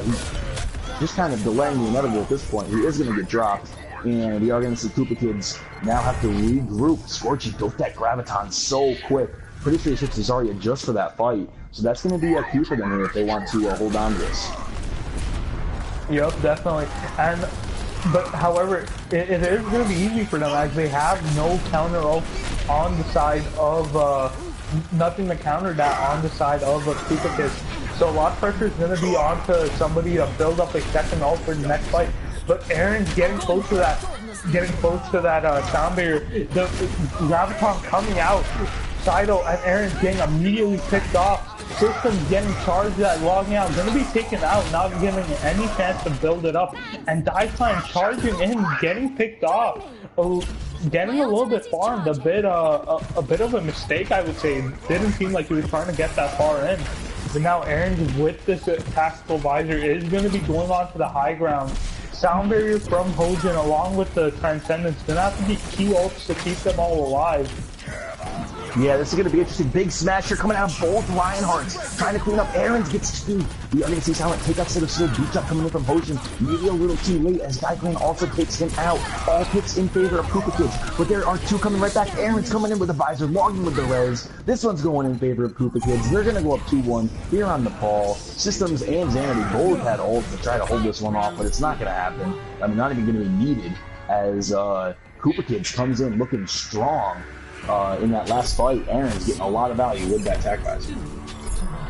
He's just kind of delaying the inevitable at this point. He is going to get dropped. And we are going to see Koopa Kids now have to regroup. Scorchy built that Graviton so quick. Pretty sure he switched to Zarya just for that fight. So that's going to be a key for them here if they want to hold on to this. Yep, definitely. But however, it is going to be easy for them as they have no counter ult on the side of nothing to counter that on the side of Koopa Kids. So a lot of pressure is going to be onto somebody to build up a second ult for the next fight. But Aaron's getting close to that sound barrier. The Graviton coming out, Sido and Aaron's getting immediately picked off. System's getting charged at Logging out, gonna be taken out, not giving any chance to build it up. And Daikon charging in, getting picked off. Getting a little bit far and a bit of a mistake, I would say. It didn't seem like he was trying to get that far in. But now Aaron's with this tactical visor is going to be going on to the high ground. Sound barrier from Hojin along with the Transcendence gonna have to be key ults to keep them all alive. Yeah, this is going to be interesting. Big smasher coming out of both Lionhearts. Trying to clean up. Aaron's gets two. We are going to see Silent take out Sido. Beat up coming in from Hojin. Maybe a little too late as Daikon also takes him out. All picks in favor of Koopa Kids. But there are two coming right back. Aaron's coming in with a visor. Logging with the res. This one's going in favor of Koopa Kids. They're going to go up 2-1 here on Nepal. Systems and Xanity both had ult to try to hold this one off, but it's not going to happen. I mean, not even going to be needed as Koopa Kids comes in looking strong. In that last fight, Aaron's getting a lot of value with that attack visor.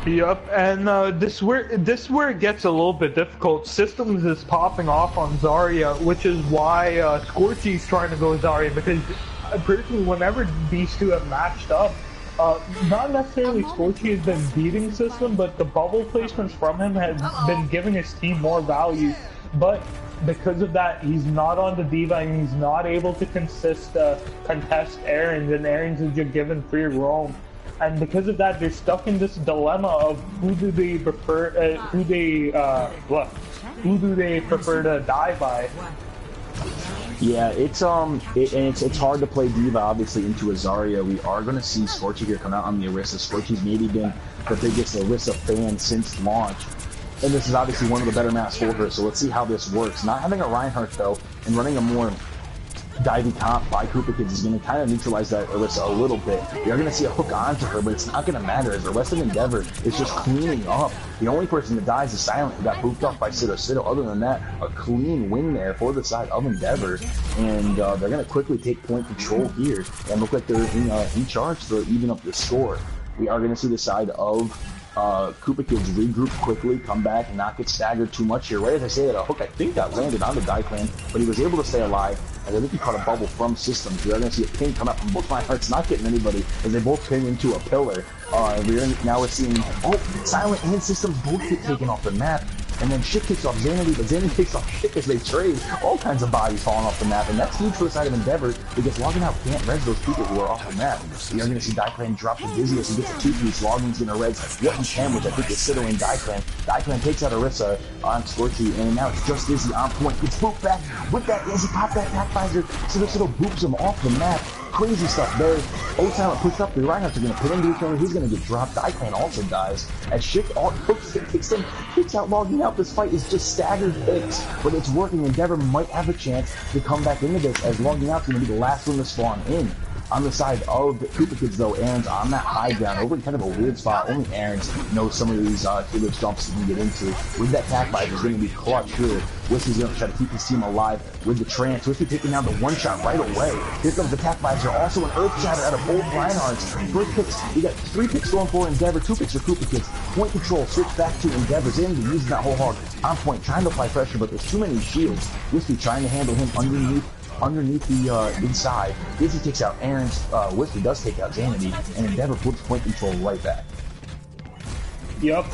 Yep, and this where it gets a little bit difficult. Systems is popping off on Zarya, which is why Scorchy's trying to go Zarya, because personally, whenever these two have matched up, not necessarily Scorchy has been beating System, but the bubble placements from him has been giving his team more value. But because of that, he's not on the diva and he's not able to contest Aaron's, and Aaron's is just given free roam. And because of that, they're stuck in this dilemma of who do they prefer, who do they prefer to die by? Yeah, it's hard to play diva obviously into a Zarya. We are going to see Scorchy here come out on the Orisa. Scorchy's maybe been the biggest Orisa fan since launch. And this is obviously one of the better maps for her, so let's see how this works. Not having a Reinhardt, though, and running a more divey comp by Koopa Kids is going to kind of neutralize that Orisa a little bit. You're going to see a hook onto her, but it's not going to matter as the rest of Endeavor is just cleaning up. The only person that dies is Silent, who got booped off by Sido. Other than that, a clean win there for the side of Endeavor, and they're going to quickly take point control here and look like they're in charge to even up the score. We are going to see the side of Koopa Kids regroup quickly, come back, and not get staggered too much here. Right as I say that, a hook I think got landed on the Daiklan, but he was able to stay alive, and I think he caught a bubble from Systems. We are going to see a ping come out from both my hearts, not getting anybody, as they both ping into a pillar. Now we're seeing, Silent and Systems both get taken off the map. And then shit kicks off Xanity, but Xanity kicks off shit as they trade. All kinds of bodies falling off the map, and that's huge for the side of Endeavor, because logging out can't res those people who are off the map. You're going to see Daiklan drop the Dizzy as he gets a 2-piece. Logging's going to res what he can, which I think is Sido and Daiklan. Daiklan takes out Orisa on Scorchy, and now it's just Dizzy on point. Gets booped back with that as he popped that attack visor. Sido boops him off the map. Crazy stuff there. Silent pushed up. The Reinhardts are going to put into each other. He's going to get dropped. Daiklan also dies. As shit kicks out Logging out. This fight is just staggered picks, but it's working. Endeavor might have a chance to come back into this, as Logging out's going to be the last one to spawn in. On the side of Koopa Kids, though, Aaron's on that high ground, over in kind of a weird spot. Only Aaron's knows some of these helix jumps he can get into. With that attack bite, is going to be clutch here. Whiskey's going to try to keep his team alive with the trance. Whiskey taking down the one-shot right away. Here comes the attack visor, also an earth shatter out of both Reinhardts. First picks, we got 3 picks going for Endeavor, 2 picks for Koopa Kids. Point control, switch back to Endeavor's in, using that whole hog on point, trying to apply pressure, but there's too many shields. Whiskey trying to handle him underneath the inside. Dizzy takes out Aaron's, Whiskey does take out Xanity, and Endeavor puts point control right back. Yep.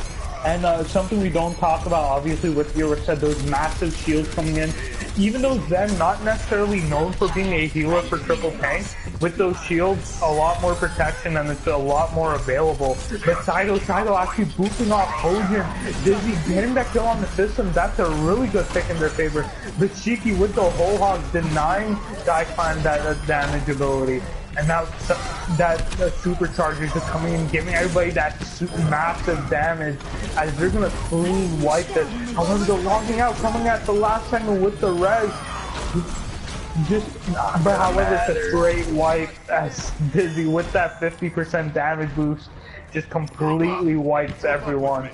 And something we don't talk about, obviously, with your said those massive shields coming in. Even though Zen not necessarily known for being a healer for triple tank, with those shields, a lot more protection and it's a lot more available. But Sido actually booping off Hojin. Dizzy getting that kill on the system, that's a really good pick in their favor. But Shiki with the whole hog denying Daiklan that damage ability. And now that supercharger just coming in, giving everybody that massive damage as they're gonna clean wipe this. However, they're logging out, coming at the last second with the res. But however, it's a straight wipe as Dizzy with that 50% damage boost just completely wipes everyone.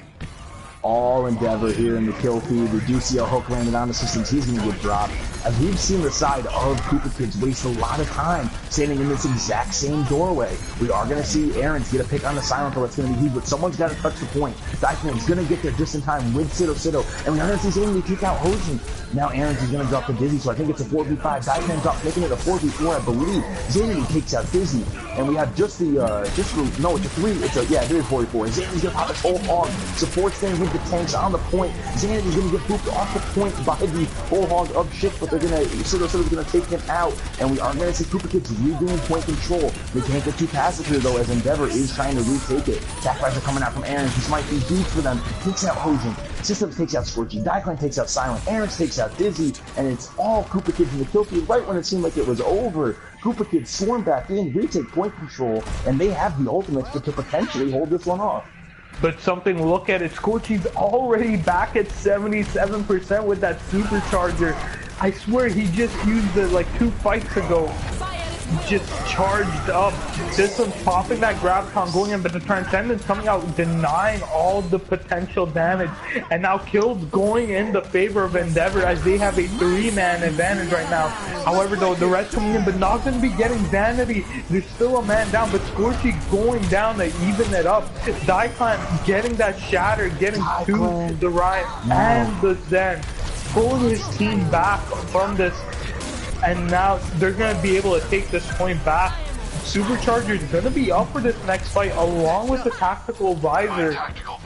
All Endeavor here in the kill feed. We do see a hook landed on the Systems. He's going to get dropped. As we've seen the side of Koopa Kids waste a lot of time standing in this exact same doorway. We are going to see Aaron's get a pick on the Silent, though it's going to be huge, but someone's got to touch the point. Daiklan's going to get there just in time with Sido, and we are going to see Xanity kick out Hojin. Now Aaron's is going to drop the Dizzy, so I think it's a 4v5. Daiklan drops, making it a 4v4, I believe. Xanity takes out Dizzy, and we have just the, no, it's a 3, it is 4v4. Xanity's going to pop his whole hog, support staying with the tanks on the point. Xanity's going to get booped off the point by the whole hog of shit, but they're going to, Sido's going to take him out, and we are going to see Koopa Kids redoing point control. They can't get too passive here, though, as Endeavor is trying to retake it. Attack are coming out from Aaron. This might be huge for them. Takes out Hojin. Systems takes out Scorchy. Daiklan takes out Silent. Aaron's takes out Dizzy, and it's all Koopa Kids in the kill feed right when it seemed like it was over. Koopa Kids swarm back in, retake point control, and they have the ultimates to potentially hold this one off. But something, look at it, Scorchy's already back at 77% with that supercharger. I swear he just used it like 2 fights ago. Just charged up. Systems popping that Graviton going in, but the Transcendence coming out denying all the potential damage. And now kills going in the favor of Endeavor as they have a 3-man advantage right now. However, though, the rest coming in, but not going to be getting Xanity. There's still a man down, but Scorchy going down to even it up. Daiklan getting that shatter, getting to the right and the Zen, pulling his team back from this. And now they're going to be able to take this point back. Supercharger is going to be up for this next fight along with the tactical visor.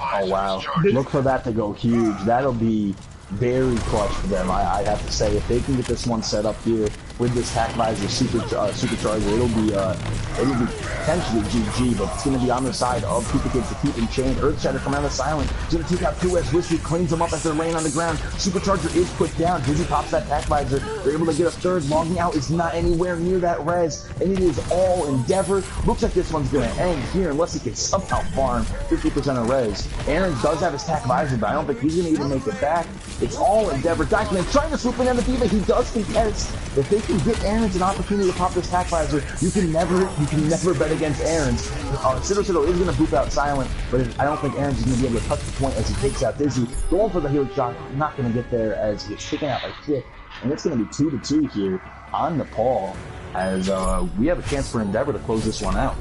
Oh wow, look for that to go huge. That'll be very clutch for them, I have to say. If they can get this one set up here with this Tac Visor supercharger, it'll be potentially GG, but it's going to be on the side of Koopa Kids to keep him chained. Earth Shatter coming out of Silent. He's going to take out 2S. Whiskey cleans them up as they're laying on the ground. Supercharger is put down. Dizzy pops that Tac Visor. They're able to get a third. Logging out is not anywhere near that res, and it is all Endeavor. Looks like this one's going to end here unless he can somehow farm 50% of res. Aaron does have his Tac Visor, but I don't think he's going to even make it back. It's all Endeavor. Daiklan trying to swoop in on the Diva. He does contest. If they can get Aaron's an opportunity to pop this attack visor, you can never bet against Aaron's. Citadel is going to boop out Silent, but I don't think Aaron's is going to be able to touch the point as he takes out Dizzy. Going for the heel shot, not going to get there as he gets taken out by Kick. And it's going to be 2-2 here on Nepal as we have a chance for Endeavor to close this one out.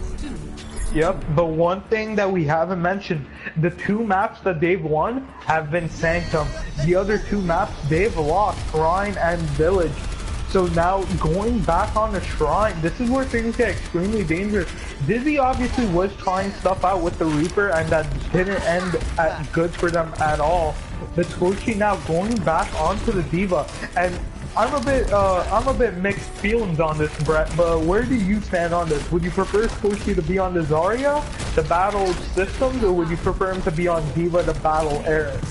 Yep, but one thing that we haven't mentioned, the 2 maps that they've won have been Sanctum. The other 2 maps they've lost, Shrine and Village. So now going back on the Shrine, this is where things get extremely dangerous. Dizzy obviously was trying stuff out with the Reaper and that didn't end good for them at all. But Scorchy now going back onto the D.Va, and I'm a bit mixed feelings on this, Brett, but where do you stand on this? Would you prefer Scorchy to be on the Zarya to battle Systems, or would you prefer him to be on D.Va to battle Aerith?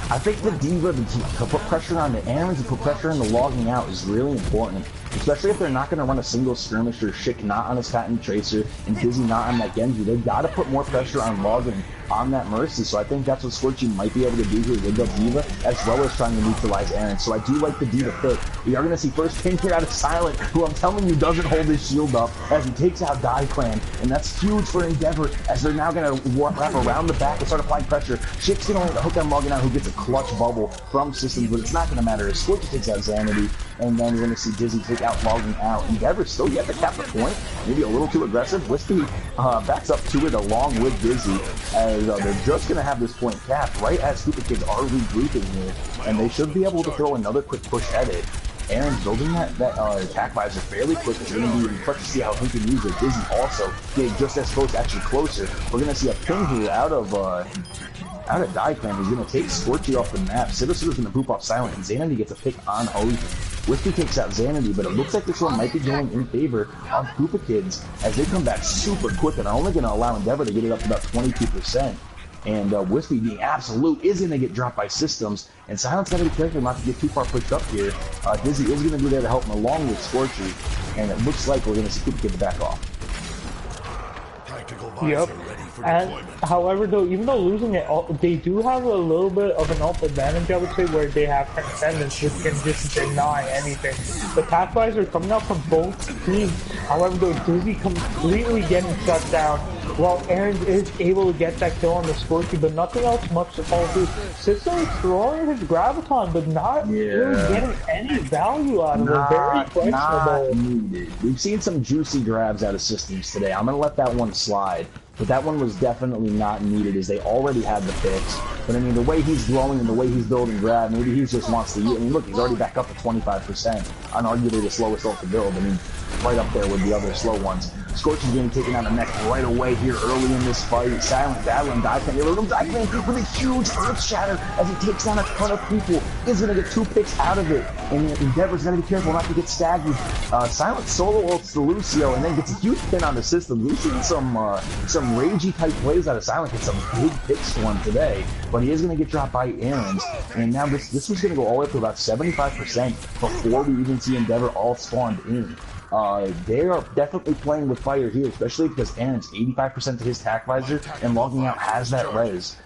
I think the D.Va to put pressure on the Aaron's and put pressure on the logging out is really important. Especially if they're not going to run a single skirmish or Schick not on his patent tracer and Dizzy not on that Genji. They've got to put more pressure on logging on that Mercy. So I think that's what Scorchy might be able to do here with the D.Va, as well as trying to neutralize Aaron. So I do like the D.Va fit. We are going to see first pin here out of Silent, who I'm telling you doesn't hold his shield up as he takes out Die Clan. And that's huge for Endeavor as they're now going to wrap around the back and start applying pressure. Schick's going to hook on logging out, who gets a clutch bubble from Systems, but it's not going to matter as Scorchy takes out Zanity. And then you're going to see Dizzy take out logging out. Endeavor still yet to cap the point. Maybe a little too aggressive. Whiskey backs up to it along with Dizzy as they're just going to have this point capped right as Koopa Kids are regrouping here. And they should be able to throw another quick push at it. Aaron's building that attack visor fairly quick. It's going to be impressive to see how he can use it. Dizzy also getting just as close, actually closer. We're going to see a ping here out of Die Clan, who's going to take Scorchy off the map. Citadel is going to boop off Silent, and Zanity gets a pick on Hosen. Whiskey takes out Zanity, but it looks like this one might be going in favor of Koopa Kids as they come back super quick and are only going to allow Endeavor to get it up to about 22%. And Whiskey, being absolute, is going to get dropped by Systems, and Silent's got to be careful not to get too far pushed up here. Dizzy is going to be there to help him along with Scorchy, and it looks like we're going to see Koopa Kids back off. Yep. And however, though, even though losing it, they do have a little bit of an ult advantage, I would say, where they have Transcendence, which can just deny anything. The Pathfinders are coming out from both teams. However, though, Dizzy completely getting shut down, while Aaron is able to get that kill on the Scorchy, but nothing else much to follow through. System's throwing his Graviton, but not really getting any value out of it. Very questionable. Needed. We've seen some juicy grabs out of Systems today. I'm going to let that one slide. But that one was definitely not needed as they already had the picks. But I mean, the way he's growing and the way he's building grab, maybe he just wants to use. I mean, look, he's already back up to 25%. Unarguably the slowest ult to build. I mean, right up there with the other slow ones. Scorch is getting taken out of neck right away here early in this fight. Silent battling Die Clan. Die Clan with a huge earth shatter as he takes down a ton of people. Is going to get 2 picks out of it. And Endeavor's going to be careful not to get staggered. Silent solo ults to Lucio and then gets a huge pin on the system. We've seen some ragey type plays out of Silent. Get some big picks for him today. But he is going to get dropped by Aaron's. And now this was going to go all the way up to about 75% before we even see Endeavor all spawned in. They are definitely playing with fire here, especially because Aaron's 85% to his tack visor, and logging out has that res.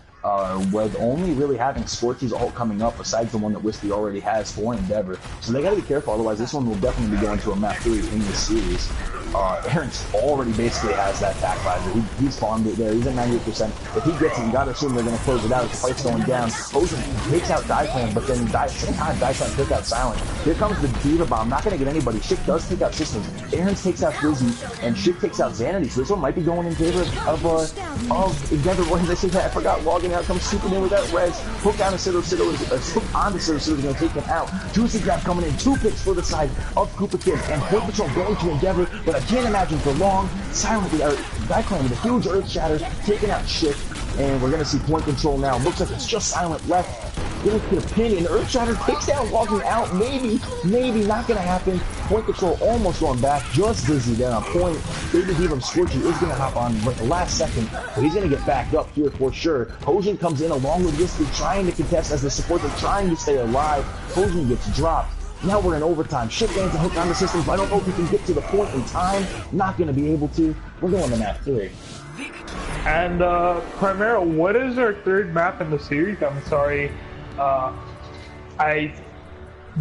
With only really having Scorchy's ult coming up, besides the one that Whiskey already has for Endeavor. So they gotta be careful, otherwise this one will definitely be going to a map 3 in this series. Aaron's already basically has that tack visor. He's farmed it there. He's at 98%. If he gets it, you gotta assume they're gonna close it out as the fight's going down. Hosen takes out Die Clan, but then same time Die Clan took out Silent. Here comes the D.Va bomb. Not gonna get anybody. Schick does take out Systems. Aaron's takes out Dizzy, and Schick takes out Zanity. So this one might be going in favor of Endeavor. What did I say that? I forgot logging out. Comes super in with that res. Hook on the Citadel. Hook on the Citadel. Gonna take him out. Juicy grab coming in. 2 picks for the side of Koopa Kids, and Point Patrol going to Endeavor, but I can't imagine for long. Silently, Die Clan with a huge earth shatter, taking out Schick, and we're gonna see Point Control now. Looks like it's just Silent left. Gonna get a pin, and Earth Shatter takes down logging out. Maybe not gonna happen. Point Control almost going back. Just Dizzy there on point. Baby D from Scorchy is gonna hop on at the last second, but he's gonna get backed up here for sure. Hosen comes in along with Whiskey, trying to contest as the support. They're trying to stay alive. Hosen gets dropped. Now we're in overtime. Schick gains a hook on the systems. I don't know if we can get to the point in time. Not going to be able to. We're going to map 3. And, Primero, what is our 3rd map in the series? I'm sorry.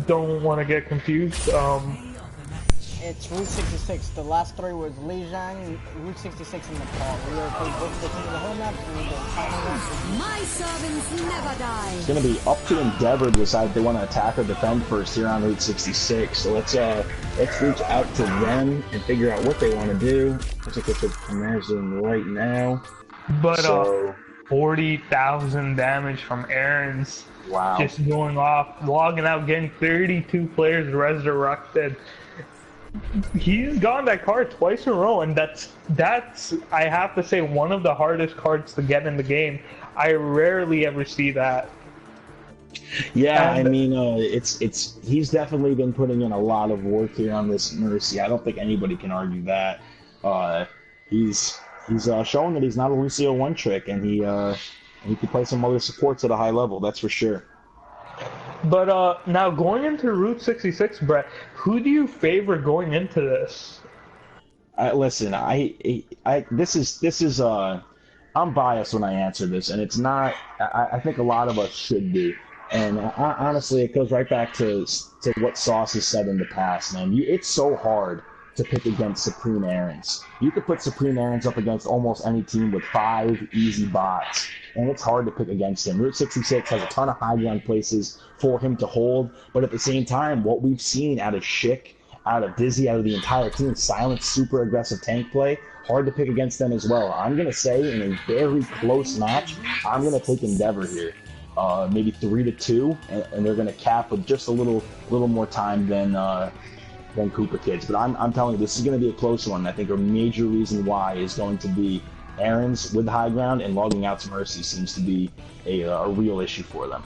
don't want to get confused. It's Route 66. The last three was Lijiang, Route 66, and Nepal. We already played both of the teams in the home map, and we did final one. My servants never die. It's going to be up to Endeavor to decide if they want to attack or defend first here on Route 66. So let's reach out to them and figure out what they want to do. Looks like it's a command zone right now. But 40,000 damage from Aaron's. Wow. Just going off, logging out, getting 32 players resurrected. He's gotten that card twice in a row, and that's I have to say one of the hardest cards to get in the game. I rarely ever see that. Yeah, I mean, he's definitely been putting in a lot of work here on this Mercy. I don't think anybody can argue that. He's showing that he's not a Lucio one trick, and he can play some other supports at a high level. That's for sure. But now going into Route 66, Brett, who do you favor going into this? Listen, this is I'm biased when I answer this, and it's not. I think a lot of us should be, and honestly, it goes right back to what Sauce has said in the past, man. It's so hard to pick against Supreme Aarons. You could put Supreme Aarons up against almost any team with 5 easy bots, and it's hard to pick against him. Route 66 has a ton of high ground places for him to hold, but at the same time, what we've seen out of Schick, out of Dizzy, out of the entire team, silent, super aggressive tank play, hard to pick against them as well. I'm going to say in a very close match, I'm going to take Endeavor here. Maybe 3-2, and they're going to cap with just a little more time than Koopa Kids. But I'm telling you, this is going to be a close one. I think a major reason why is going to be Aaron's with the high ground, and logging out to Mercy seems to be a real issue for them.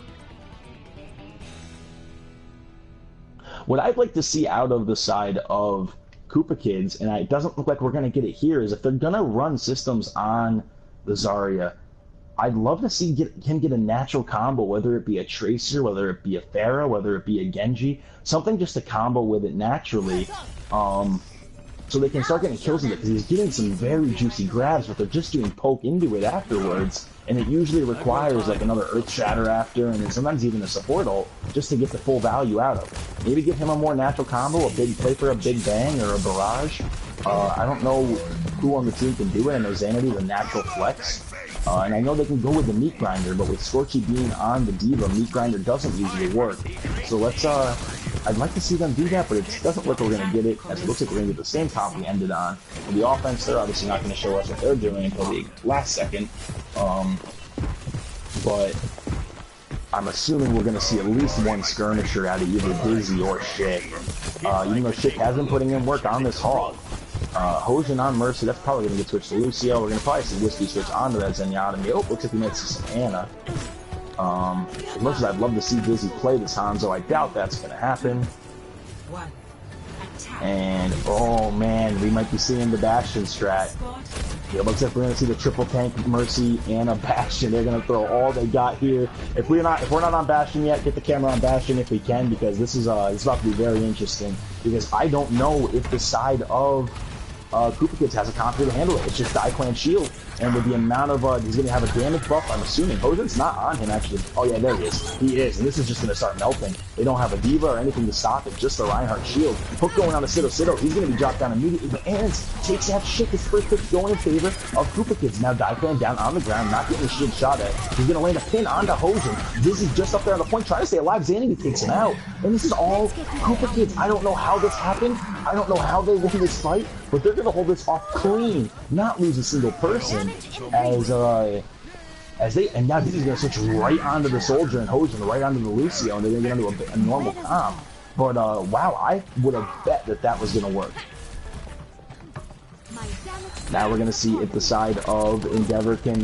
What I'd like to see out of the side of Koopa Kids, and it doesn't look like we're going to get it here, is if they're going to run systems on the Zarya, I'd love to see him get a natural combo, whether it be a Tracer, whether it be a Pharah, whether it be a Genji, something just to combo with it naturally, so they can start getting kills with it, because he's getting some very juicy grabs, but they're just doing poke into it afterwards, and it usually requires like another Earth Shatter after, and then sometimes even a support ult, just to get the full value out of it. Maybe give him a more natural combo, play for a Big Bang or a Barrage. I don't know who on the team can do it. I know Xanity's a natural flex. And I know they can go with the Meat Grinder, but with Scorchy being on the Diva, Meat Grinder doesn't usually work. So let's, I'd like to see them do that, but it doesn't look like we're going to get it, as it looks like we're going to get the same comp we ended on. For the offense, they're obviously not going to show us what they're doing until the last second. But I'm assuming we're going to see at least one skirmisher out of either Dizzy or Schick. Even though Schick has been putting in work on this Hog. Hojin on Mercy, that's probably going to get switched to Lucio. We're going to probably see Whiskey switch onto that Zenyatta. Oh, looks like we might see some Ana. As much as I'd love to see Dizzy play this Hanzo, I doubt that's going to happen. And, oh man, we might be seeing the Bastion strat. It looks like we're going to see the triple tank Mercy and a Bastion. They're going to throw all they got here. If we're not on Bastion yet, get the camera on Bastion if we can, because this is it's about to be very interesting. Because I don't know if the side of Koopa Kids has a comp to handle it. It's just Dai-Clan Shield, and with the amount of he's going to have a damage buff, I'm assuming. Hojin's not on him, actually. Oh yeah, there he is. He is, and this is just going to start melting. They don't have a Diva or anything to stop it, just the Reinhardt Shield. Hook going on to Sido. He's going to be dropped down immediately, but Aaron's takes that shit. His first pick going in favor of Koopa Kids. Now Dai-Clan down on the ground, not getting the shield shot at. He's going to land a pin onto Hojin. Dizzy's just up there on the point, trying to stay alive. Xanity takes him out, and this is all Koopa Kids. I don't know how this happened. I don't know how they won this fight, but they're going to hold this off clean, not lose a single person, as they, and now Dizzy's going to switch right onto the Soldier and Hojin, right onto the Lucio, and they're going to get into a normal comp. But wow, I would have bet that was going to work. Now we're going to see if the side of Endeavor can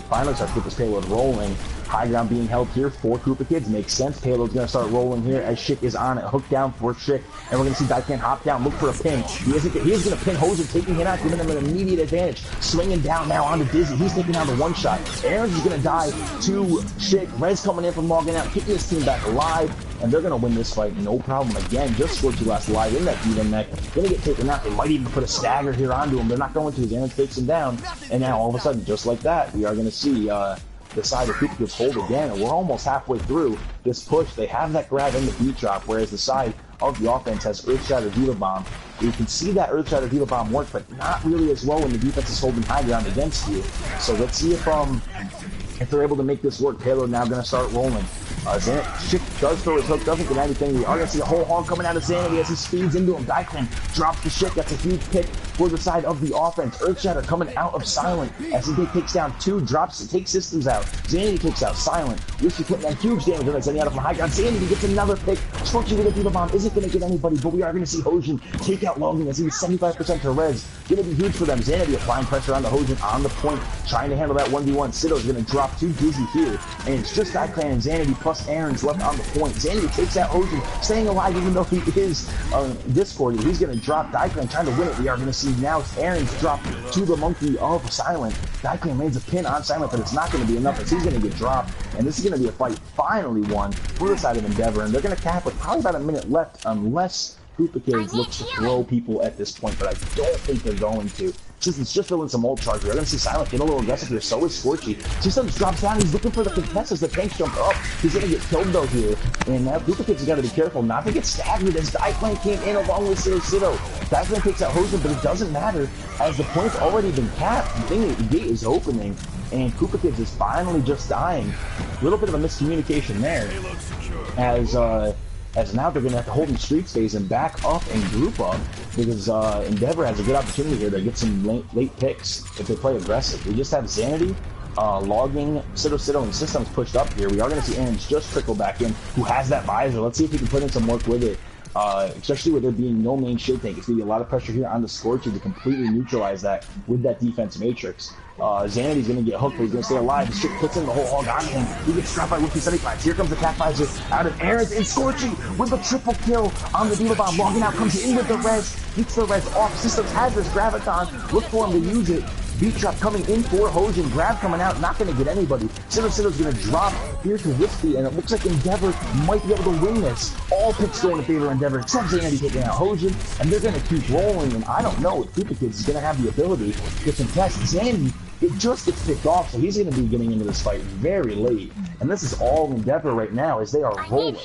finally start to get this payload rolling. High ground being held here for Koopa Kids makes sense. Payload's going to start rolling here as Schick is on it. Hook down for Schick. And we're going to see Dai-Clan hop down, look for a pin. He is going to pin Hojin, taking him out, giving him an immediate advantage. Swinging down now onto Dizzy. He's taking down the one shot. Aaron's is going to die to Schick. Rez coming in from logging out, kicking his team back alive. And they're going to win this fight, no problem. Again, just Scorchy last live in that Diva mech. Going to get taken out. They might even put a stagger here onto him. They're not going to. His Aaron takes him down. And now all of a sudden, just like that, we are going to see the side of Koopa Kids hold again, and we're almost halfway through this push. They have that grab in the beat drop, whereas the side of the offense has Earthshatter Diva Bomb. You can see that Earthshatter Diva Bomb work, but not really as well when the defense is holding high ground against you. So let's see if they're able to make this work. Payload now going to start rolling. Shit does throw his hook, doesn't get anything. We are going to see a whole hog coming out of Zanity as he speeds into him. Diclan drops the shit. That's a huge pick for the side of the offense. Earthshatter coming out of Silent as he takes down 2, takes systems out. Zanity takes out Silent. Risky putting that huge damage on that Zanity out of high ground. Zanity gets another pick. Scorchy with a Diva Bomb isn't going to get anybody, but we are going to see Hojin take out Logan as he was 75% to res. Going to be huge for them. Zanity applying pressure on the Hojin on the point, trying to handle that 1v1. Sito's going to drop 2 Dizzy here, and it's just Diclan and Zanity plus Aaron's left on the point. Zanity takes out Hojin, staying alive even though he is Discord. He's going to drop Diclan, trying to win it. We are going to see now Aaron's drop to the monkey of Silent. Diclan lands a pin on Silent, but it's not going to be enough as he's going to get dropped, and this is going to be a fight finally won for the side of Endeavor, and they're going to cap with probably about a minute left unless Koopa Kids looks to throw people at this point, but I don't think they're going to. It's just filling some ult charge. We're going to see Silent get a little aggressive here. So is Scorchy. Systems drops down. He's looking for the contest as the tanks jump up. He's going to get killed though here. And now Koopa Kids have got to be careful not to get staggered as Diclan came in along with Sito. Diclan takes out Hojin, but it doesn't matter as the point's already been capped. The gate is opening, and Koopa Kids is finally just dying. A little bit of a miscommunication there as now they're going to have to hold in street space and back up and group up because Endeavor has a good opportunity here to get some late picks if they play aggressive. We just have Zanity, logging, Sito, and Systems pushed up here. We are going to see Aaron's just trickle back in, who has that visor. Let's see if he can put in some work with it. Especially with there being no main shield tank. It's going to be a lot of pressure here on the Scorcher to completely neutralize that with that defense matrix. Zanity's going to get hooked, but he's going to stay alive. The shit puts in the whole hog on him. He gets trapped by Wiki 75. Here comes the Cat Visor out of Aaron's, and Scorchy with the triple kill on the Diva Bomb. Logging out, comes in with the res, gets the res off. Systems has this Graviton. Look for him to use it. Beat drop coming in for Hojin. Grab coming out, not going to get anybody. Sito's going to drop here to Wispy, and it looks like Endeavor might be able to win this. All picks going in favor of Endeavor, except Zanity taking out Hojin, and they're going to keep rolling, and I don't know if Koopa Kids is going to have the ability to contest. Zanity, it just gets picked off, so he's going to be getting into this fight very late. And this is all Endeavor right now as they are rolling.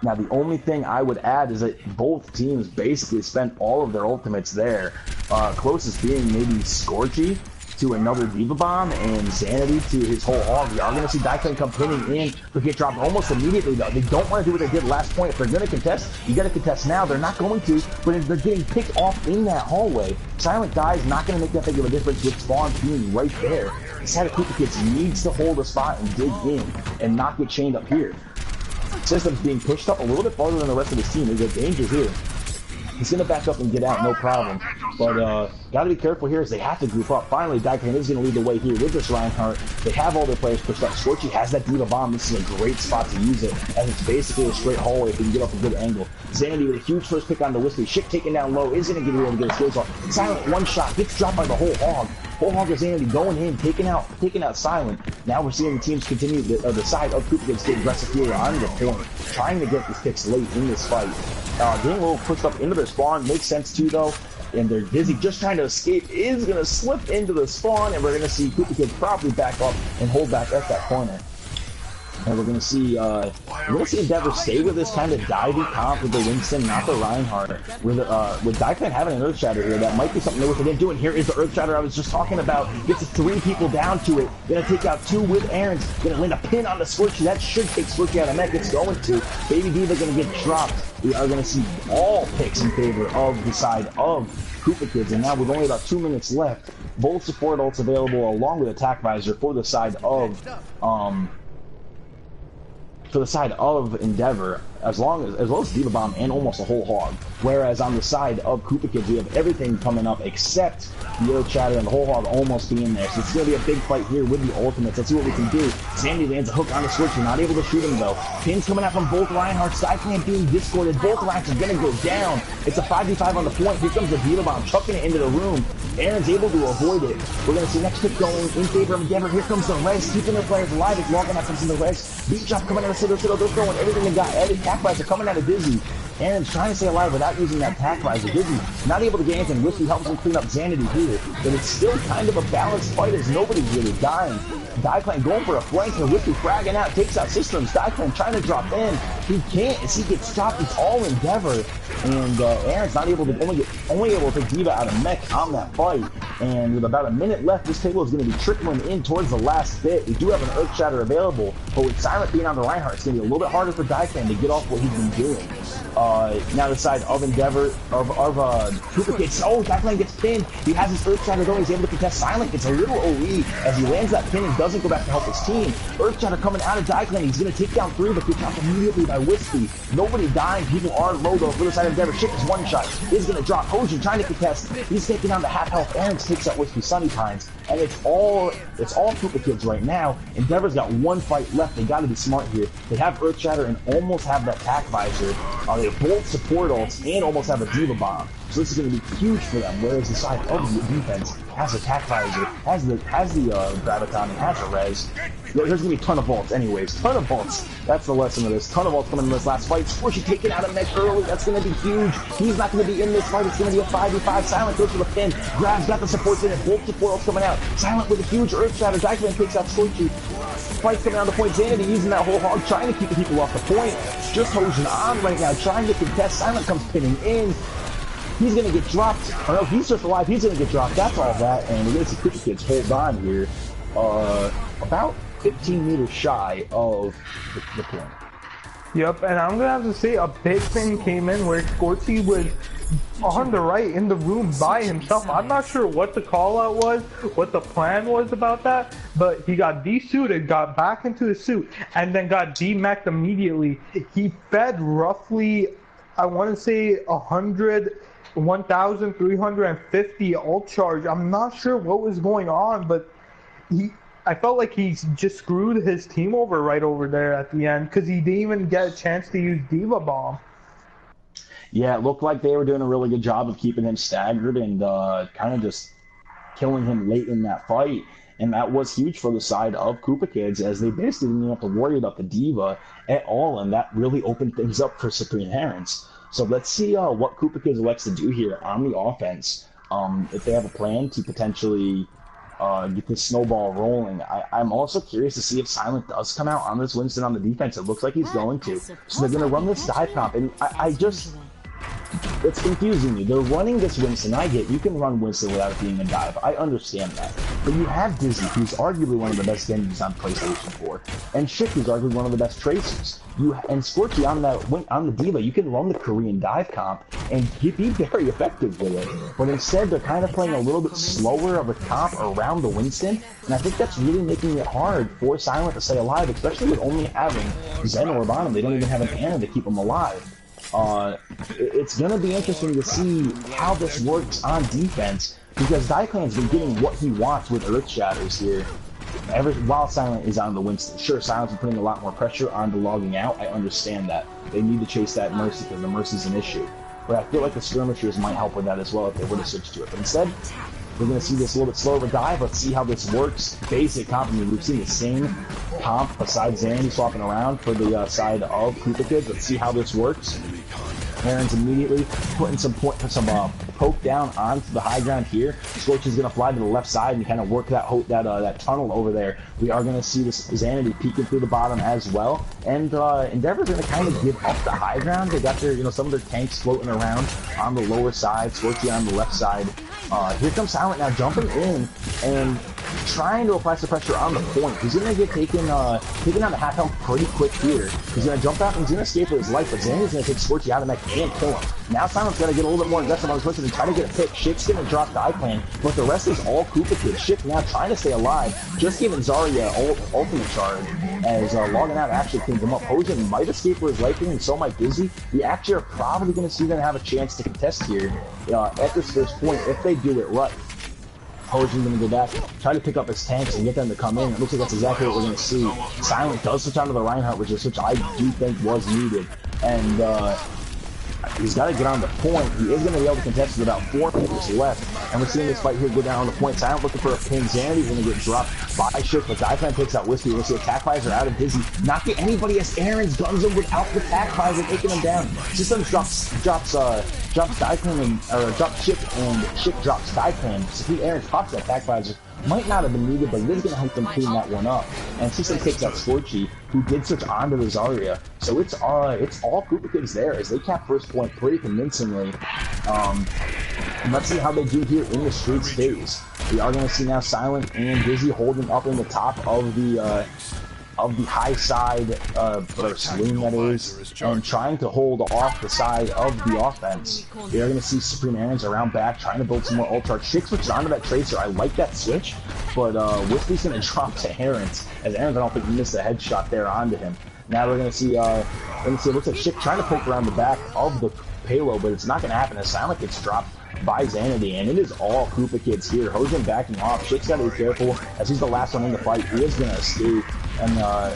Now, the only thing I would add is that both teams basically spent all of their ultimates there. Closest being maybe Scorchy to another Diva Bomb and Zanity to his whole hog. We are going to see Diclan come pinning in, but get dropped almost immediately though. They don't want to do what they did last point. If they're going to contest, you got to contest now. They're not going to, but they're getting picked off in that hallway. Silent dies, not going to make that big of a difference with Spawn being right there. The side of Koopa Kids needs to hold a spot and dig in and not get chained up here. Systems being pushed up a little bit farther than the rest of his team. There's a danger here. He's going to back up and get out, no problem. But got to be careful here as they have to group up. Finally, Diclan is going to lead the way here with this Reinhardt. They have all their players pushed up. Scorchy has that Diva Bomb. This is a great spot to use it, as it's basically a straight hallway if you can get off a good angle. Zanity with a huge first pick on the Wispy. Shit taken down low. Is going to get able to get his skills off. Silent one shot. Gets dropped by the whole hog. Whole hog of Zanity going in, taking out Silent. Now we're seeing the teams continue, the side of Koopa Kids get aggressive here on the point, trying to get these picks late in this fight. Getting a little pushed up into their spawn makes sense too though, and they're Dizzy just trying to escape is going to slip into the spawn, and we're going to see Koopa Kids probably back up and hold back at that corner. And we're going to see Endeavor stay with this kind of divey comp with the Winston, not the Reinhardt. With Diclan having an Earthshatter here, that might be something they were going to do. And here is the Earthshatter I was just talking about. Gets 3 people down to it. Going to take out 2 with Aaron's. Going to land a pin on the Scorchy. That should take Scorchy out of mech. It's going to. Baby Diva going to get dropped. We are going to see all picks in favor of the side of Koopa Kids. And now with only about 2 minutes left, both support ults available along with Attack Visor for the side of Endeavor, as well as Diva Bomb and almost a whole hog. Whereas on the side of Koopa Kids, we have everything coming up except the Earthshatter and the whole hog almost being there. So it's going to be a big fight here with the ultimates. Let's see what we can do. Zandy lands a hook on the switch. We're not able to shoot him though. Pins coming out from both Reinhardts. Diclan being discorded. Both Reinhardts are going to go down. It's a 5v5 on the point. Here comes the Diva Bomb, chucking it into the room. Aaron's able to avoid it. We're going to see next pick going in favor of Endeavor. Here comes the res, keeping their players alive. It's Logan that comes in the res. Beat drop coming out of Sito. They're throwing everything they got. Cat Visor coming out of Dizzy. Aaron's trying to stay alive without using that attack visor. Dizzy not able to get anything. Whiskey helps him clean up Xanity here, but it's still kind of a balanced fight as nobody's really dying. Dieclan going for a flank and Whiskey fragging out, takes out Systems. Dieclan trying to drop in. He can't as he gets stopped. It's all Endeavor. And Aaron's not able to only able to take D.Va out of mech on that fight. And with about a minute left, this table is going to be trickling in towards the last bit. We do have an Earth Shatter available, but with Silent being on the Reinhardt, it's going to be a little bit harder for Dieclan to get off what he's been doing. Now the side of Endeavor, of Koopa gets, Dieclan gets pinned. He has his Earth Shatter going. He's able to contest Silent. Gets a little OE as he lands that pin and doesn't go back to help his team. Earth Shatter coming out of Dieclan. He's going to take down 3, but gets knocked immediately by Whiskey. Nobody dying. People are low though. For the side of Endeavor, Ship is one shot. Is going to drop. Hojin trying to contest. He's taking down the half health. Aaron takes out Whiskey Sunny Pines. And it's all Koopa kids right now. Endeavor's got one fight left. They got to be smart here. They have Earth Shatter and almost have that attack visor. They have both support ults and almost have a D.Va bomb. So this is going to be huge for them. Whereas the side of the defense has attack visor, has the graviton, and has a res. There's going to be a ton of vaults anyways. Ton of vaults. That's the lesson of this. Ton of vaults coming in this last fight. Squishy taken out of mech early. That's going to be huge. He's not going to be in this fight. It's going to be a 5v5. Silent goes for the pin. Grab's got the supports in it. Both support ults coming out. Silent with a huge Earth Shatter. Dieclan takes out Squishy. Fight's coming down the point. Xanity using that whole hog, trying to keep the people off the point. Just Hojin on right now, trying to contest. Silent comes pinning in. He's going to get dropped. Oh no, he's just alive. He's going to get dropped. That's all that. And we're going to see Koopa kids hold on here. About 15 meters shy of the point. Yep, and I'm gonna have to say a big thing came in where Scorchy was on the right in the room by himself. I'm not sure what the call out was, what the plan was about that, but he got desuited, got back into his suit, and then got demeched immediately. He fed roughly, I want to say 1,350 ult charge. I'm not sure what was going on, but I felt like he just screwed his team over right over there at the end because he didn't even get a chance to use D.Va Bomb. Yeah, it looked like they were doing a really good job of keeping him staggered and kind of just killing him late in that fight. And that was huge for the side of Koopa kids as they basically didn't have to worry about the D.Va at all. And that really opened things up for Supreme Herons. So let's see what Koopa kids elects to do here on the offense. If they have a plan to potentially get this snowball rolling. I'm also curious to see if Silent does come out on this Winston on the defense. It looks like he's going to. So they're going to run this dive comp, and I just... It's confusing me. They're running this Winston. I get you can run Winston without it being a dive. I understand that. But you have Dizzy, who's arguably one of the best Genjis on PlayStation 4, and Schick, who's arguably one of the best tracers. And Scorchy on the D.Va, you can run the Korean dive comp and be very effective with it. But instead, they're kind of playing a little bit slower of a comp around the Winston, and I think that's really making it hard for Silent to stay alive, especially with only having Zen or bottom. They don't even have an Ana to keep them alive. It's going to be interesting to see how this works on defense, because Dieclan's been getting what he wants with Earth Shatters here. While Silent is on the Winston. Sure, Silent's been putting a lot more pressure on the logging out. I understand that. They need to chase that Mercy because the Mercy's an issue. But I feel like the skirmishers might help with that as well if they were to switch to it. But instead, we're going to see this a little bit slower of a dive. Let's see how this works. Basic comp. I mean, we've seen the same comp besides Zandy swapping around for the side of Koopa kids. Let's see how this works. Aaron's immediately putting some poke down onto the high ground here. Scorch is going to fly to the left side and kind of work that tunnel over there. We are going to see this Xanity peeking through the bottom as well. And Endeavor's going to kind of give up the high ground. They got their, some of their tanks floating around on the lower side. Scorchy on the left side. Here comes Silent now jumping in and trying to apply some pressure on the point. He's going to get taken out of half health pretty quick here. He's going to jump out and he's going to escape with his life, but Xandy's going to take Scorchy out of mech and kill him. Now Silent's got to get a little bit more aggressive on his pushes and try to get a pick. Schick's going to drop Dieclan, but the rest is all Koopa kids. Schick now trying to stay alive, just giving Zarya ultimate charge as logging out actually cleans him up. Hojin might escape for his life here, and so might Dizzy. We actually are probably going to see them have a chance to contest here at this first point if they do it right. Hojin's going to go back, try to pick up his tanks and get them to come in. It looks like that's exactly what we're going to see. Silent does switch onto the Reinhardt, which I do think was needed. And He's got to get on the point. He is going to be able to contest with about 4 minutes left. And we're seeing this fight here go down on the point. Silent looking for a pin. Xanity's going to get dropped by Shit, but Diaplan takes out Whiskey. We'll see Attack Visor out of Dizzy. Not get anybody as Aaron's guns him without the Attack Visor taking him down. System drops Diaplan or drops Chip, and Chip drops Diaplan. So he Aaron's pops that Attack Visor. Might not have been needed, but it is going to help them clean that one up. And System takes out Scorchy, who did switch onto the Zarya. So it's all Koopa Kids there as they cap first point pretty convincingly. And let's see how they do here in the streets phase. We are going to see now Silent and Dizzy holding up in the top of the high side, or saloon that is, and trying to hold off the side of the offense. We are going to see Supreme Aaron's around back, trying to build some more ult charge. Shit switches onto that Tracer. I like that switch, but Whiskey's going to drop to Aaron's, as Aaron's, I don't think he missed a headshot there onto him. Now we're going to see, it looks like Shit trying to poke around the back of the payload, but it's not going to happen as Silent gets dropped by Xanity, and it is all Koopa Kids here. Hosen backing off. Shit's got to be careful as he's the last one in the fight. He is going to escape, and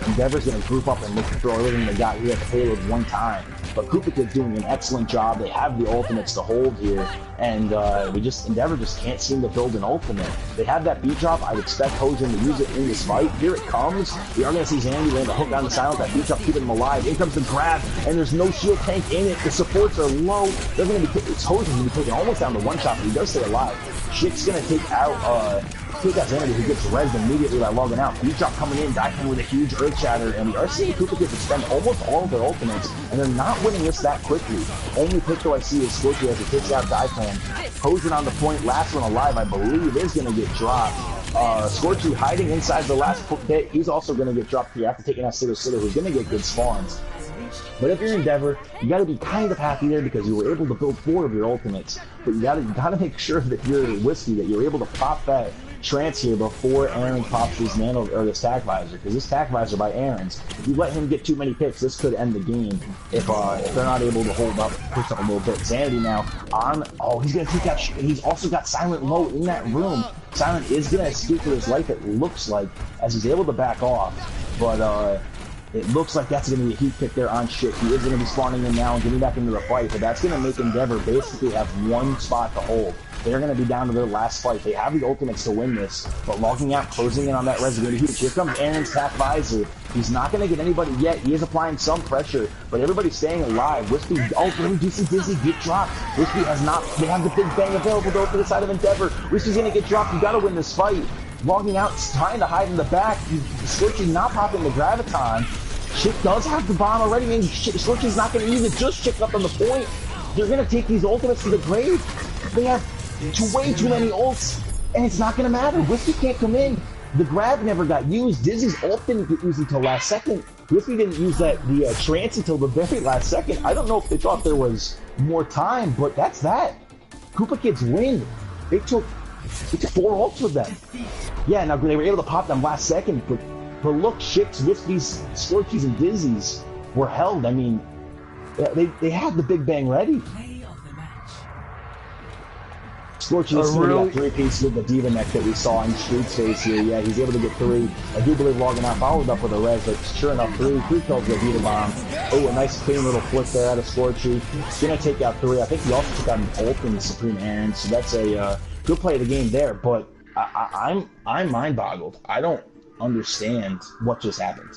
Endeavor's going to group up and look to throw everything they got here at the payload one time. But Koopa Kids doing an excellent job. They have the ultimates to hold here, and Endeavor just can't seem to build an ultimate. They have that beat drop. I'd expect Hosen to use it in this fight. Here it comes. We are going to see Xanity land a hook on the Silent. That beat drop keeping him alive. In comes the grab, and there's no shield tank in it. The supports are low. They're going to be Hosen's going to be taken almost down to one shot, but he does stay alive. Shit's going to take out Xanity, who gets rezzed immediately by logging out. Beat drop coming in, diving with a huge earth shatter, and we are seeing Koopa Kids expend almost all of their ultimates, and they're not winning this that quickly. Only pick though I see is Scorchy as he takes out Diaplan. Hosen on the point, last one alive, I believe, is going to get dropped. Scorchy hiding inside the last pit, he's also going to get dropped here after taking out Sitter, who's going to get good spawns. But if you're Endeavor, you got to be kind of happy there because you were able to build 4 of your ultimates. But you got to make sure that you're Whiskey, that you're able to pop that trance here before Aaron pops his nano or this Attack Visor, because this Attack Visor by Aaron's, if you let him get too many picks, this could end the game if they're not able to hold up, push up a little bit. Xanity now on. Oh, he's gonna take out. He's also got Silent low in that room. Silent is gonna escape for his life. It looks like as he's able to back off, but it looks like that's going to be a heat pick there on Shit. He is going to be spawning in now and getting back into the fight, but that's going to make Endeavor basically have one spot to hold. They're going to be down to their last fight. They have the ultimates to win this, but logging out, closing in on that resident huge. Here comes Aaron's Attack Visor. He's not going to get anybody yet. He is applying some pressure, but everybody's staying alive. Whiskey, when you see Dizzy get dropped. Whiskey has not, they have the big bang available though for the side of Endeavor. Whiskey's going to get dropped. You got to win this fight. Logging out, trying to hide in the back. Scorchy not popping the Graviton. Shit does have the bomb already, and Scorchy's not going to use it, just Chick up on the point. They're going to take these ultimates to the grave. They have way too many ults, and it's not going to matter. Whiskey can't come in. The grab never got used. Dizzy's ult didn't get used until last second. Whiskey didn't use the trance until the very last second. I don't know if they thought there was more time, but that's that. Koopa Kids win. They took 4 ults with them. Yeah, now they were able to pop them last second, but look, Shits, Whiskies, Scorchies, and Dizzies were held. I mean, they had the big bang ready. Scorchy is still got 3 pieces with the Diva Neck that we saw in Street's face here. Yeah, he's able to get 3. I do believe logging out followed up with a res, but sure enough, 3 kills with the Diva Bomb. Oh, a nice clean little flick there out of Scorchy. He's gonna take out 3. I think he also took out an ult in the Supreme Aaron, so that's a good play of the game there, but I'm mind-boggled. I don't understand what just happened.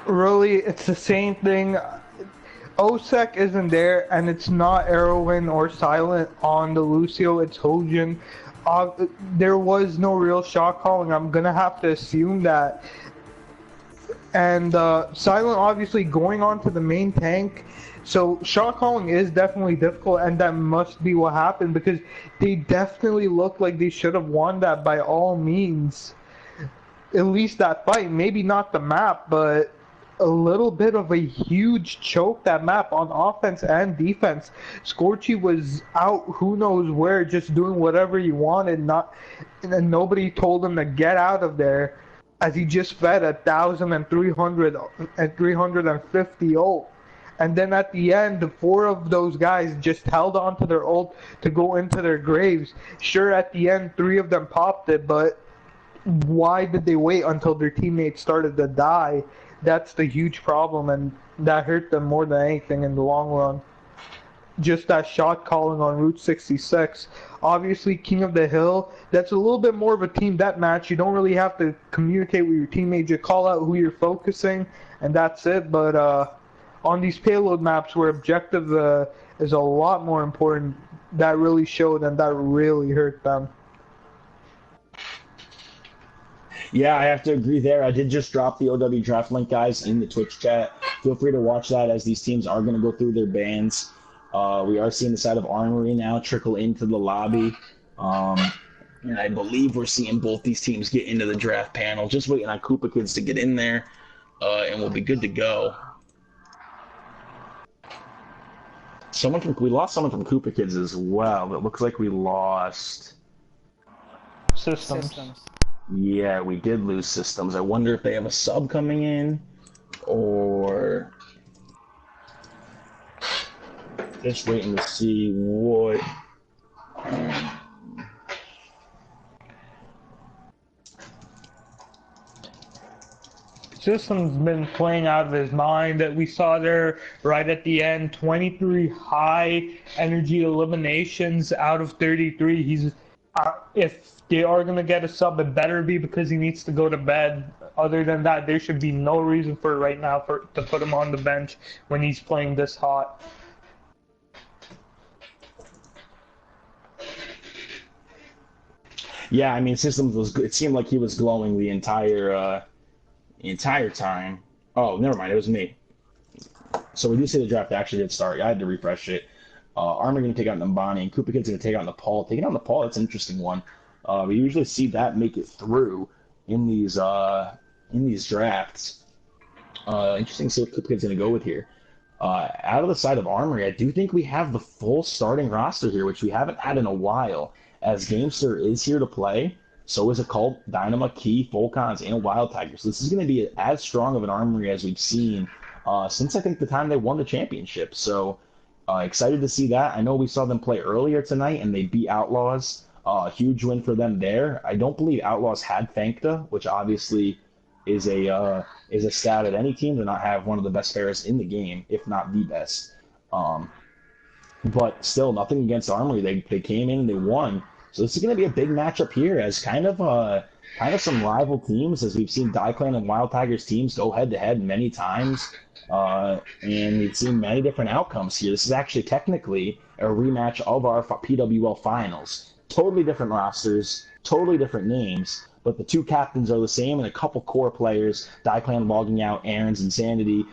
Really, it's the same thing. OSEC isn't there, and it's not Erwin or Silent on the Lucio, it's Hojin. There was no real shot calling. I'm gonna have to assume that. And Silent obviously going on to the main tank, so shot calling is definitely difficult, and that must be what happened, because they definitely look like they should have won that by all means. At least that fight, maybe not the map, but a little bit of a huge choke that map on offense and defense. Scorchy was out who knows where, just doing whatever he wanted, and nobody told him to get out of there, as he just fed 1,300 and 350 ult. And then at the end, the 4 of those guys just held on to their ult to go into their graves. Sure, at the end, 3 of them popped it, but why did they wait until their teammates started to die? that's the huge problem, and that hurt them more than anything in the long run. Just that shot calling on Route 66. Obviously, King of the Hill, that's a little bit more of a team deathmatch. You don't really have to communicate with your teammates. You call out who you're focusing, and that's it. But on these payload maps where objective is a lot more important, that really showed and that really hurt them. Yeah, I have to agree there. I did just drop the OW draft link, guys, in the Twitch chat. Feel free to watch that as these teams are going to go through their bans. We are seeing the side of Armory now trickle into the lobby. And I believe we're seeing both these teams get into the draft panel. Just waiting on Koopa Kids to get in there, and we'll be good to go. We lost someone from Koopa Kids as well. It looks like we lost Systems. Yeah, we did lose Systems. I wonder if they have a sub coming in, or just waiting to see what. System's been playing out of his mind. That we saw there right at the end, 23 high energy eliminations out of 33. He's if they are gonna get a sub, it better be because he needs to go to bed. Other than that, there should be no reason for right now to put him on the bench when he's playing this hot. Yeah, I mean, Systems was. It seemed like he was glowing the entire time. Oh, never mind. It was me. So we do see the draft actually did start. I had to refresh it. Armor going to take out Nambani, and Koopa Kid's going to take out Nepal. Taking out Nepal, that's an interesting one. We usually see that make it through in these drafts. Interesting to see what Koopa Kid's going to go with here. Out of the side of Armory, I do think we have the full starting roster here, which we haven't had in a while. As Gamester is here to play, so is Occult, Dynama, Key, Volcons, and Wild Tigers. This is going to be as strong of an Armory as we've seen since I think the time they won the championship. So excited to see that. I know we saw them play earlier tonight, and they beat Outlaws. Huge win for them there. I don't believe Outlaws had Fankta, which obviously is a stat at any team to not have one of the best players in the game, if not the best. But still, nothing against Armory. They came in and they won. So this is going to be a big matchup here, as kind of some rival teams, as we've seen Clan and Wild Tigers teams go head to head many times, and we've seen many different outcomes here. This is actually technically a rematch of our PWL finals. Totally different rosters, totally different names, but the two captains are the same and a couple core players. Clan logging out, Aaron's Insanity,